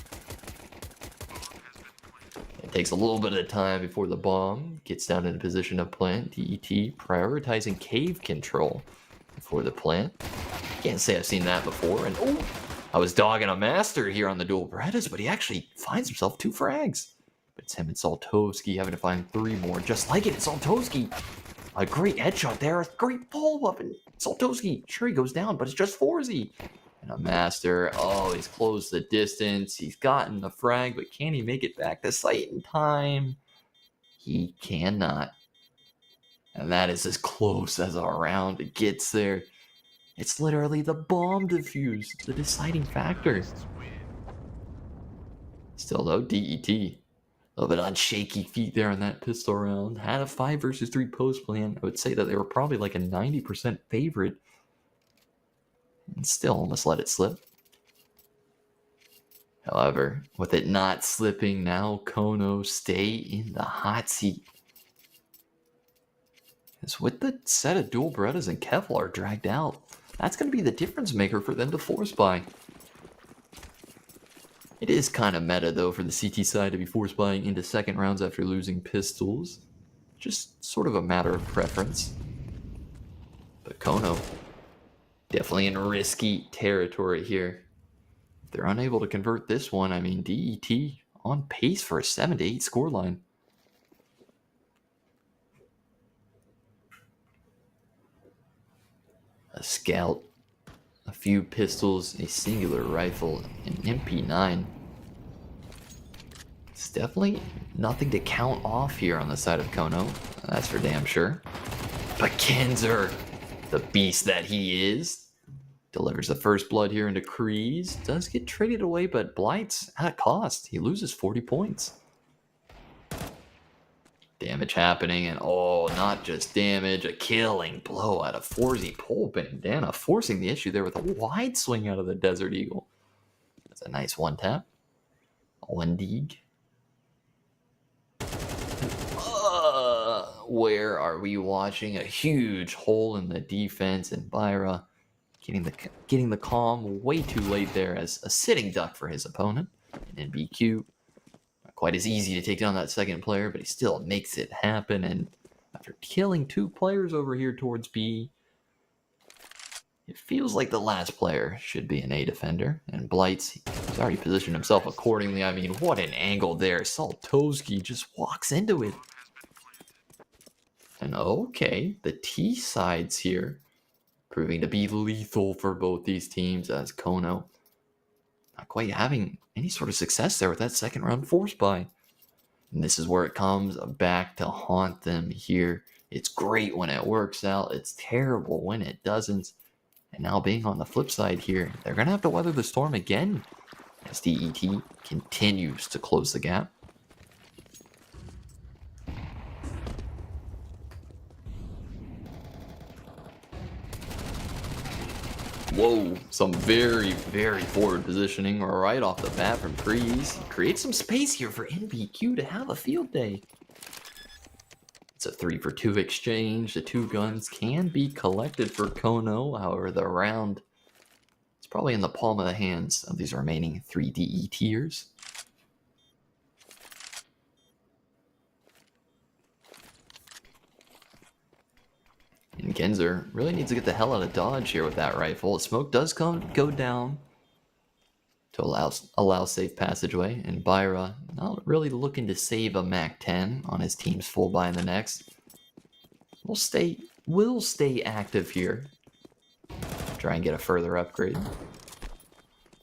It takes a little bit of time before the bomb gets down in a position of plant. DET prioritizing cave control before the plant. Can't say I've seen that before. And oh, I was dogging a Master here on the dual Berettas, but he actually finds himself 2 frags. But it's him and Saltoski having to find 3 more. Just like it, it's Saltoski. A great headshot there, a great follow-up, and Saltoski, sure he goes down, but it's just Forzy. And a Master, oh, he's closed the distance, he's gotten the frag, but can he make it back to site in time? He cannot. And that is as close as a round gets there. It's literally the bomb defuse, the deciding factor. Still though, DET, a little bit on shaky feet there on that pistol round. Had a 5 versus 3 post plan. I would say that they were probably like a 90% favorite. And still almost let it slip. However, with it not slipping, now Kono stay in the hot seat. Because with the set of dual Berettas and Kevlar dragged out, that's going to be the difference maker for them to force buy. It is kind of meta, though, for the CT side to be force buying into second rounds after losing pistols. Just sort of a matter of preference. But Kono, definitely in risky territory here. If they're unable to convert this one, I mean, DET on pace for a 7-8 scoreline. A scout, a few pistols, a singular rifle, an MP9. It's definitely nothing to count off here on the side of Kono. That's for damn sure. But Kinzer, the beast that he is, delivers the first blood here into Kreese. Does get traded away, but Blight's at a cost. He loses 40 points. Damage happening, and oh, not just damage, a killing blow out of Forzy. Pole Bandana forcing the issue there with a wide swing out of the Desert Eagle. That's a nice one tap. Wendig. Where are we watching? A huge hole in the defense, and Byra getting the calm way too late there as a sitting duck for his opponent. And in BQ, not quite as easy to take down that second player, but he still makes it happen. And after killing 2 players over here towards B, it feels like the last player should be an A defender. And Blight's, he's already positioned himself accordingly. I mean, what an angle there. Saltoski just walks into it. And okay, the T sides here proving to be lethal for both these teams, as Kono not quite having any sort of success there with that second round force buy. And this is where it comes back to haunt them here. It's great when it works out. It's terrible when it doesn't. And now being on the flip side here, they're going to have to weather the storm again as DET continues to close the gap. Whoa, some very, very forward positioning right off the bat from Trees. Create some space here for NBQ to have a field day. It's a 3-for-2 exchange. The 2 guns can be collected for Kono. However, the round is probably in the palm of the hands of these remaining 3 DETers. And Genzer really needs to get the hell out of dodge here with that rifle. The smoke does go down to allow safe passageway. And Byra not really looking to save a MAC-10 on his team's full buy in the next. Will stay active here. Try and get a further upgrade.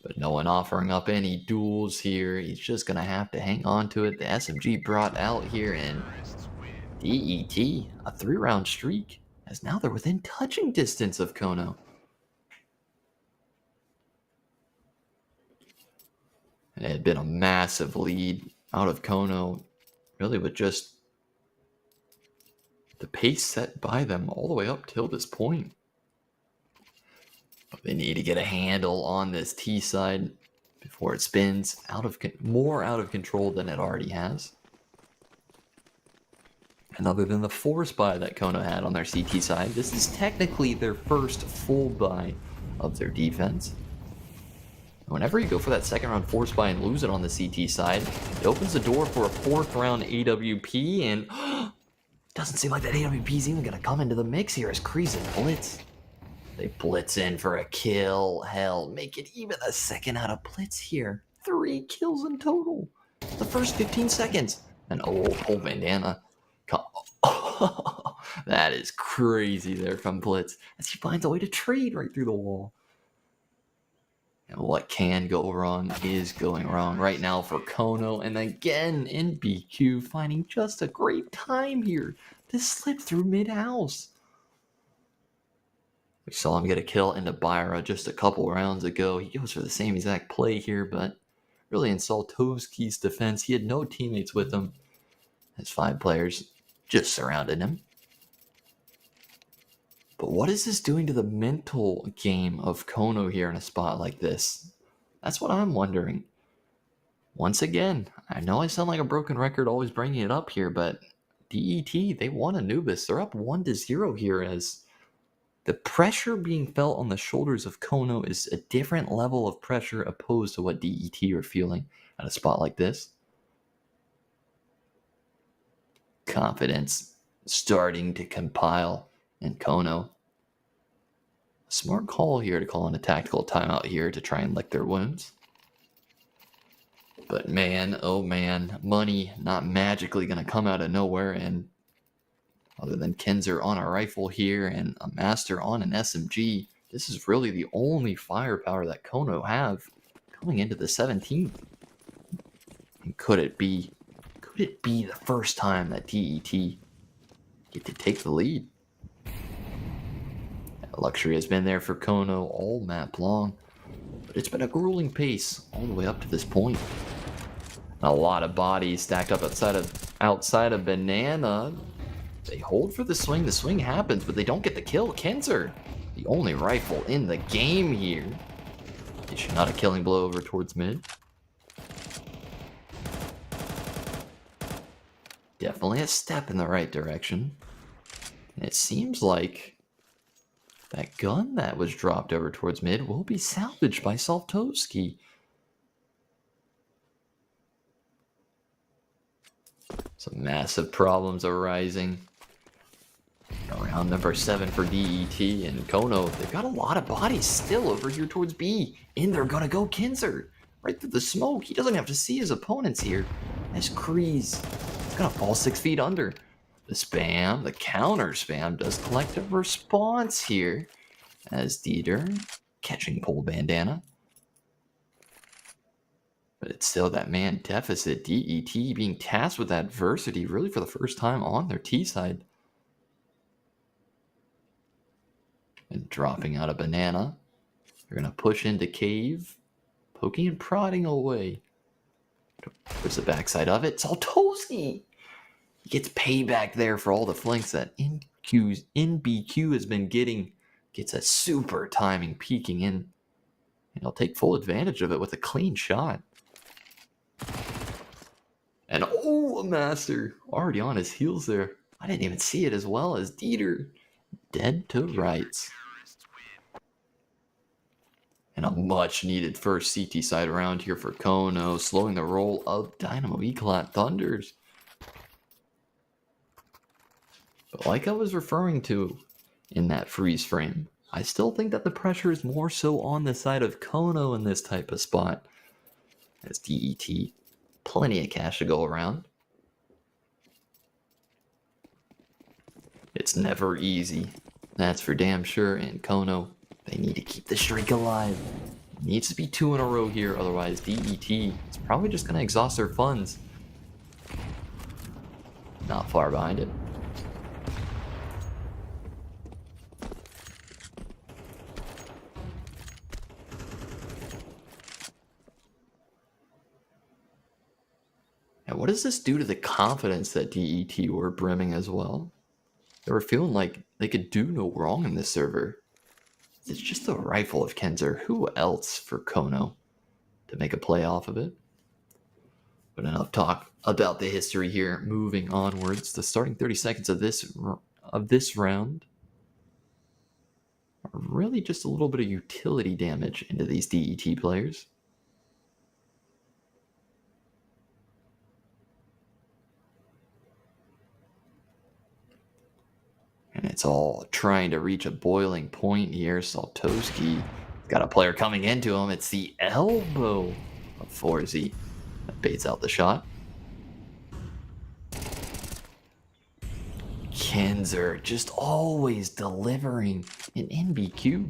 But no one offering up any duels here. He's just going to have to hang on to it. The SMG brought out here, and DET, a 3-round streak, as now they're within touching distance of Kono. And it had been a massive lead out of Kono, really with just the pace set by them all the way up till this point. But they need to get a handle on this T side before it spins more out of control than it already has. And other than the force buy that Kono had on their CT side, this is technically their first full buy of their defense. Whenever you go for that second round force buy and lose it on the CT side, it opens the door for a 4th round AWP, and doesn't seem like that AWP is even going to come into the mix here as Kreese blitz. They blitz in for a kill. Hell, make it even a second out of blitz here. 3 kills in total. The first 15 seconds. And oh, bandana. That is crazy there from Blitz as he finds a way to trade right through the wall. And what can go wrong is going wrong right now for Kono. And again, NBQ finding just a great time here to slip through mid-house. We saw him get a kill into Byra just a couple rounds ago. He goes for the same exact play here, but really in Saltovsky's defense, he had no teammates with him. His 5 players just surrounded him. But what is this doing to the mental game of Kono here in a spot like this? That's what I'm wondering. Once again, I know I sound like a broken record always bringing it up here, but DET, they won Anubis. They're up 1-0 here as the pressure being felt on the shoulders of Kono is a different level of pressure opposed to what DET are feeling at a spot like this. Confidence starting to compile in Kono. A smart call here to call in a tactical timeout here to try and lick their wounds. But man, oh man, money not magically going to come out of nowhere, and other than Kenzer on a rifle here and a Master on an SMG, this is really the only firepower that Kono have coming into the 17th. And could it be the first time that DET get to take the lead? That luxury has been there for Kono all map long, but it's been a grueling pace all the way up to this point. A lot of bodies stacked up outside of Banana. They hold for the swing. The swing happens, but they don't get the kill. Kenzer, the only rifle in the game here. Dishing not a killing blow over towards mid. Definitely a step in the right direction. And it seems like that gun that was dropped over towards mid will be salvaged by Saltovsky. Some massive problems arising around number 7 for DET and Kono. They've got a lot of bodies still over here towards B. And they're going to go Kinzer right through the smoke. He doesn't have to see his opponents here. As Kreese is going to fall 6 feet under. The counter spam does collect a response here as Dieter catching pole bandana. But it's still that man deficit. DET being tasked with adversity really for the first time on their T side. And dropping out a banana. They're going to push into cave. Poking and prodding away. Towards the backside of it. Saltoski! He gets payback there for all the flanks that NBQ has been getting. Gets a super timing peeking in. And he'll take full advantage of it with a clean shot. And oh, a master. Already on his heels there. I didn't even see it as well as Dieter. Dead to rights. And a much needed first CT side round here for Kono. Slowing the roll of Dynamo ECLOT Thunders. But like I was referring to in that freeze frame, I still think that the pressure is more so on the side of Kono in this type of spot. As DET, plenty of cash to go around. It's never easy, that's for damn sure, and Kono, they need to keep the streak alive. It needs to be 2 in a row here, otherwise DET is probably just going to exhaust their funds. Not far behind it. And what does this do to the confidence that DET were brimming as well? They were feeling like they could do no wrong in this server. It's just a rifle of Kenzer. Who else for Kono to make a play off of it? But enough talk about the history here. Moving onwards, the starting 30 seconds of this round are really just a little bit of utility damage into these DET players. And it's all trying to reach a boiling point here. Saltoski got a player coming into him. It's the elbow of Forzy that baits out the shot. Kenzer just always delivering an NBQ.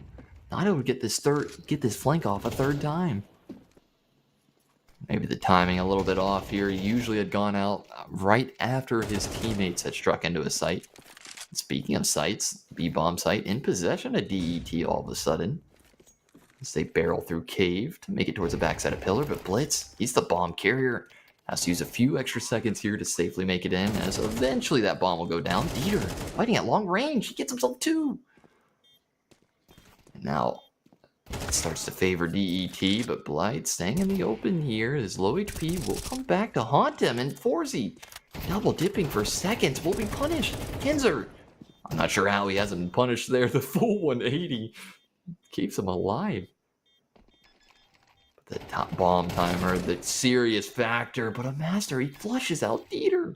Not able to get this flank off a third time. Maybe the timing a little bit off here. He usually had gone out right after his teammates had struck into his sight. Speaking of sites, B-bomb site in possession of DET all of a sudden. As they barrel through cave to make it towards the backside of pillar, but Blitz, he's the bomb carrier. Has to use a few extra seconds here to safely make it in, as eventually that bomb will go down. Dieter fighting at long range. He gets himself 2. And now it starts to favor DET, but Blight staying in the open here. His low HP will come back to haunt him, and Forzy double dipping for seconds will be punished. Kenzer, I'm not sure how he hasn't been punished there. The full 180 keeps him alive. But the top bomb timer, the serious factor, but a master, he flushes out Dieter.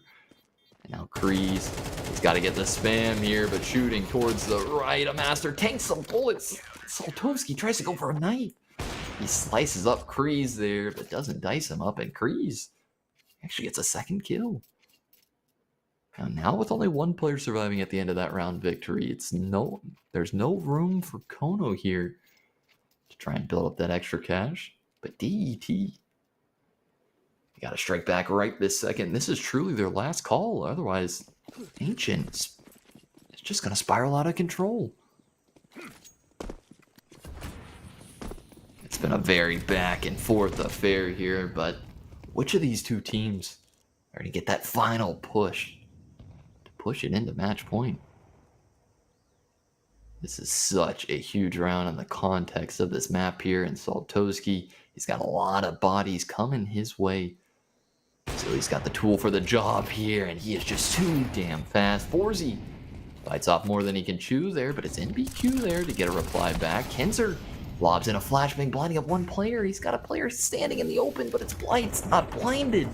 And now Kreese, he's got to get the spam here, but shooting towards the right. A master tanks some bullets. Saltoski tries to go for a knife. He slices up Kreese there, but doesn't dice him up, and Kreese actually gets a second kill. Now with only one player surviving at the end of that round victory, there's no room for Kono here to try and build up that extra cash. But DET, you got to strike back right this second. This is truly their last call. Otherwise, Ancient is just going to spiral out of control. It's been a very back and forth affair here, but which of these two teams are going to get that final push? Push it into match point. This is such a huge round in the context of this map here, and Saltoski, he's got a lot of bodies coming his way. So he's got the tool for the job here, and he is just too damn fast. Forzy bites off more than he can chew there, but it's NBQ there to get a reply back. Kenzer lobs in a flashbang, blinding up one player. He's got a player standing in the open, but it's Blight's not blinded.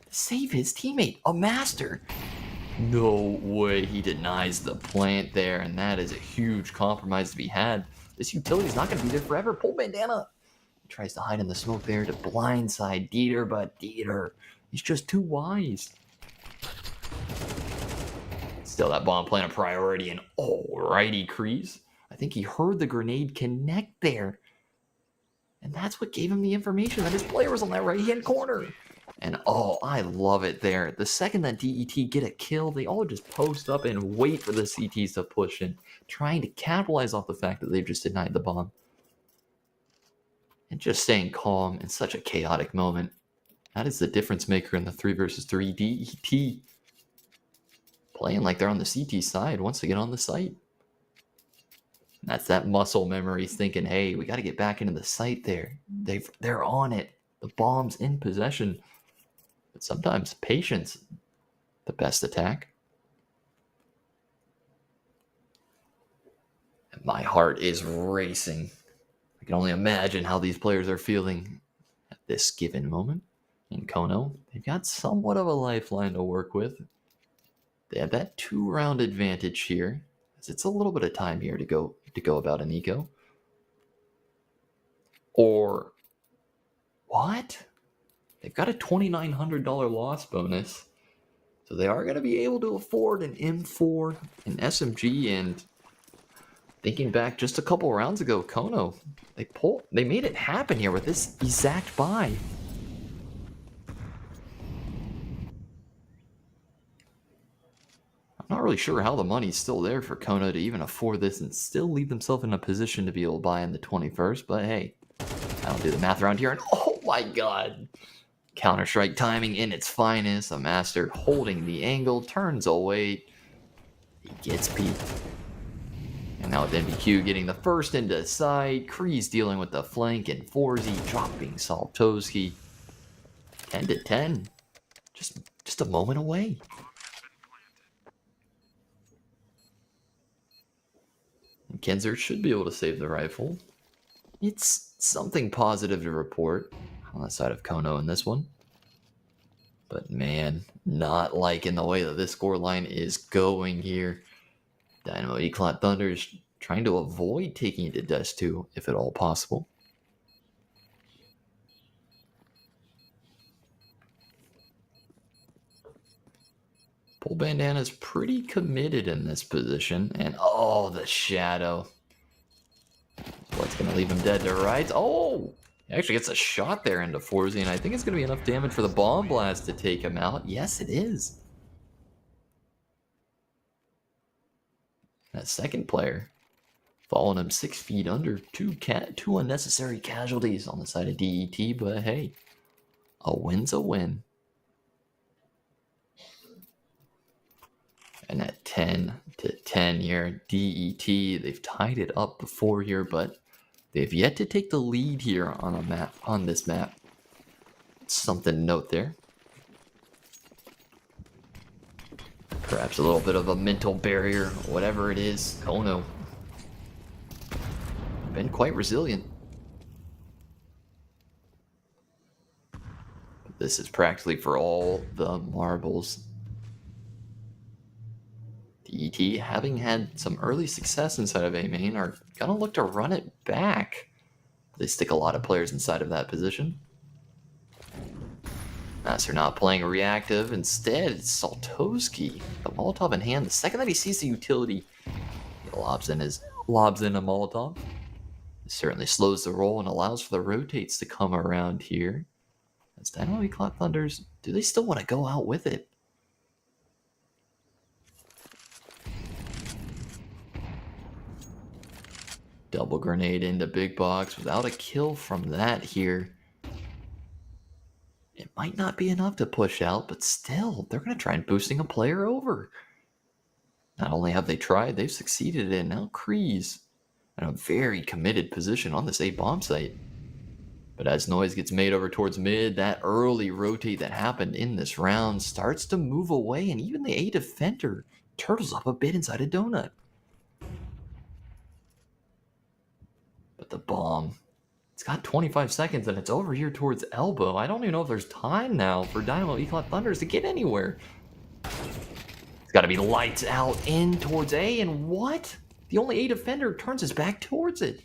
Save his teammate, a master. No way he denies the plant there, and that is a huge compromise to be had. This utility's not going to be there forever. Pull bandana. He tries to hide in the smoke there to blindside Dieter, but Dieter, he's just too wise. Still, that bomb plant a priority, and alrighty, Kreese. I think he heard the grenade connect there. And that's what gave him the information that his player was on that right-hand corner. And oh, I love it there. The second that DET get a kill, they all just post up and wait for the CTs to push in, trying to capitalize off the fact that they've just denied the bomb. And just staying calm in such a chaotic moment. That is the difference maker in the 3 versus 3. DET playing like they're on the CT side once they get on the site. That's that muscle memory thinking, hey, we got to get back into the site there. They're on it. The bomb's in possession. But sometimes patience, the best attack. And my heart is racing. I can only imagine how these players are feeling at this given moment. In Kono, they've got somewhat of a lifeline to work with. They have that 2-round advantage here. It's a little bit of time here to go about an eco. Or what? They've got a $2,900 loss bonus. So they are going to be able to afford an M4, an SMG, and thinking back just a couple rounds ago, Kono, they made it happen here with this exact buy. I'm not really sure how the money's still there for Kono to even afford this and still leave themselves in a position to be able to buy in the 21st, but hey, I don't do the math around here, and oh my god! Counter-Strike timing in its finest, a master holding the angle, turns away, he gets peeked. And now with NBQ getting the first into side, Kree's dealing with the flank, and Forzy dropping Saltoski. 10-10, just a moment away. And Kenzer should be able to save the rifle. It's something positive to report on the side of Kono in this one. But man, not liking the way that this scoreline is going here. Dynamo ECLOT Thunders trying to avoid taking it to Dust 2 if at all possible. Bull Bandana's pretty committed in this position. And oh, the shadow. What's going to leave him dead to rights? Oh! He actually gets a shot there into Forzy, and I think it's going to be enough damage for the bomb blast to take him out. Yes, it is. That second player following him 6 feet under. Two unnecessary casualties on the side of DET, but hey, a win's a win. And at 10-10 here, DET, they've tied it up before here, but they've yet to take the lead here on this map. Something to note there. Perhaps a little bit of a mental barrier, whatever it is. Kono been quite resilient. But this is practically for all the marbles. DET, having had some early success inside of A main, are gonna look to run it back. They stick a lot of players inside of that position. Master not playing reactive. Instead, it's Saltoski. The Molotov in hand. The second that he sees the utility, he lobs in a Molotov. It certainly slows the roll and allows for the rotates to come around here. As Dynamo ECLOT Thunders, do they still want to go out with it? Double grenade into big box without a kill from that here. It might not be enough to push out, but still, they're going to try and boosting a player over. Not only have they tried, they've succeeded in. Now Kree's in a very committed position on this A bomb site. But as noise gets made over towards mid, that early rotate that happened in this round starts to move away, and even the A defender turtles up a bit inside a donut. But the bomb, it's got 25 seconds and it's over here towards elbow. I don't even know if there's time now for Dynamo ECLOT Thunders to get anywhere. It's got to be lights out in towards A, and what? The only A defender turns his back towards it.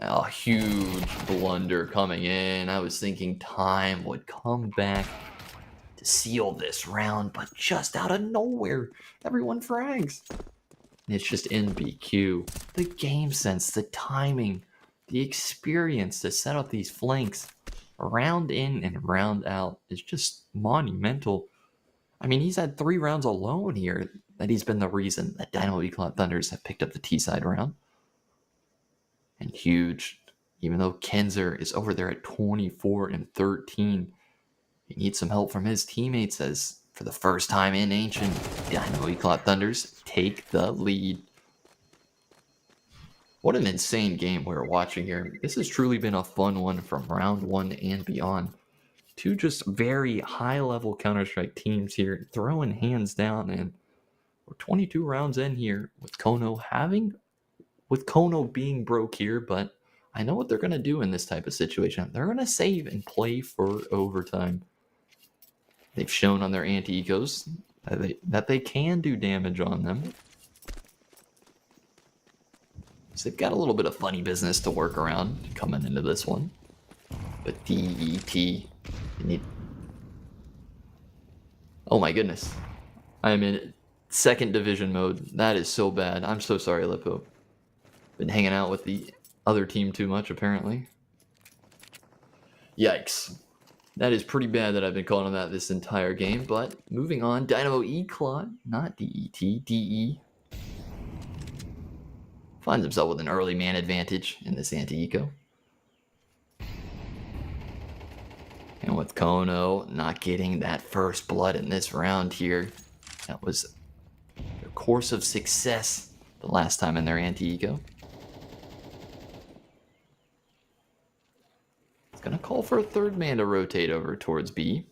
A huge blunder coming in. I was thinking time would come back to seal this round, but just out of nowhere, everyone frags. And it's just NBQ. The game sense, the timing, the experience to set up these flanks round in and round out is just monumental. I mean, he's had 3 rounds alone here that he's been the reason that Dynamo ECLOT Thunders have picked up the T-side round. And huge, even though Kenzer is over there at 24-13. He needs some help from his teammates as, for the first time in Ancient, Dynamo ECLOT Thunders take the lead. What an insane game we're watching here. This has truly been a fun one from round 1 and beyond. 2 just very high-level Counter-Strike teams here, throwing hands down, and we're 22 rounds in here with Kono being broke here, but I know what they're going to do in this type of situation. They're going to save and play for overtime. They've shown on their anti-ecos that they can do damage on them. So they've got a little bit of funny business to work around coming into this one. But DET, you need... Oh my goodness. I'm in 2nd division mode. That is so bad. I'm so sorry, Lippo. Been hanging out with the other team too much, apparently. Yikes. That is pretty bad that I've been calling on that this entire game, but moving on, Dynamo ECLOT, not DET, DE, finds himself with an early man advantage in this anti-eco. And with Kono not getting that first blood in this round here, that was their course of success the last time in their anti-eco. It's going to call for a 3rd man to rotate over towards B.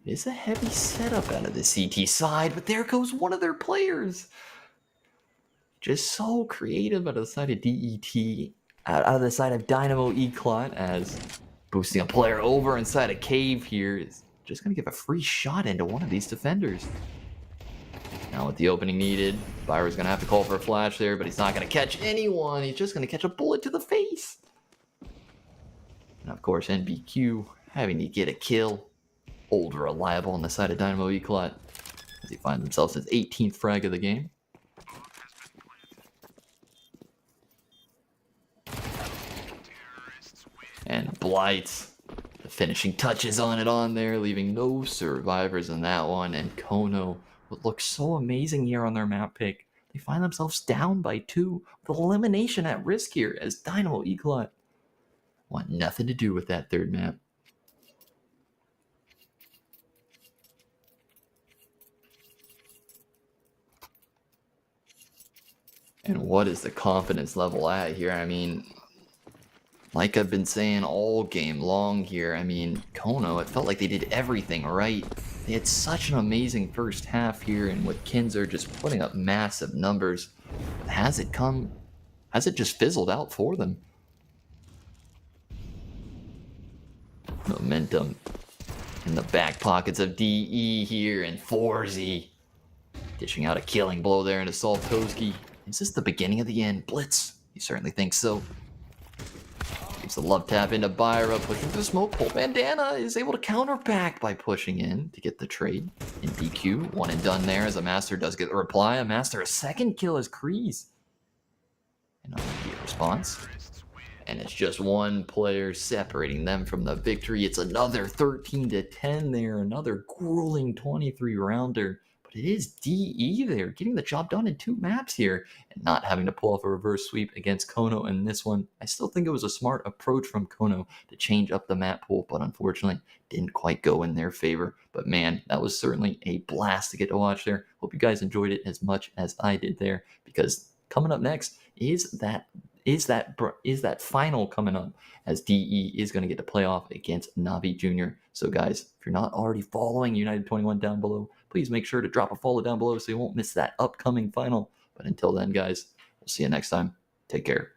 It's a heavy setup out of the CT side, but there goes one of their players. Just so creative out of the side of DET, out of the side of Dynamo ECLOT, as boosting a player over inside a cave here is just going to give a free shot into one of these defenders. Now with the opening needed, Byra's going to have to call for a flash there, but he's not going to catch anyone. He's just going to catch a bullet to the face. And of course, NBQ having to get a kill. Old reliable on the side of Dynamo ECLOT as he finds himself his 18th frag of the game. And Blight, the finishing touches on it on there, leaving no survivors in that one. And Kono would look so amazing here on their map pick. They find themselves down by 2 with elimination at risk here as Dynamo ECLOT want nothing to do with that 3rd map. And what is the confidence level at here? I mean, like I've been saying all game long here, I mean, Kono, it felt like they did everything right. They had such an amazing first half here, and with Kinzer just putting up massive numbers, has it just fizzled out for them? Momentum in the back pockets of DE here, and Forzy dishing out a killing blow there into Saltoski. Is this the beginning of the end? Blitz? You certainly think so. Gives the love tap into Byra, pushing through the smoke. Pole Bandana is able to counter back by pushing in to get the trade. In BQ, 1 and done there as a Master does get the reply. A Master, a 2nd kill as Kreese. And an immediate response. And it's just 1 player separating them from the victory. It's another 13-10 there. Another grueling 23-rounder. But it is DE there, getting the job done in 2 maps here, and not having to pull off a reverse sweep against Kono in this one. I still think it was a smart approach from Kono to change up the map pool, but unfortunately didn't quite go in their favor. But man, that was certainly a blast to get to watch there. Hope you guys enjoyed it as much as I did there, because coming up next is that final coming up, as DE is going to get to play off against Navi Jr. So guys, if you're not already following United21 down below, please make sure to drop a follow down below so you won't miss that upcoming final. But until then, guys, we'll see you next time. Take care.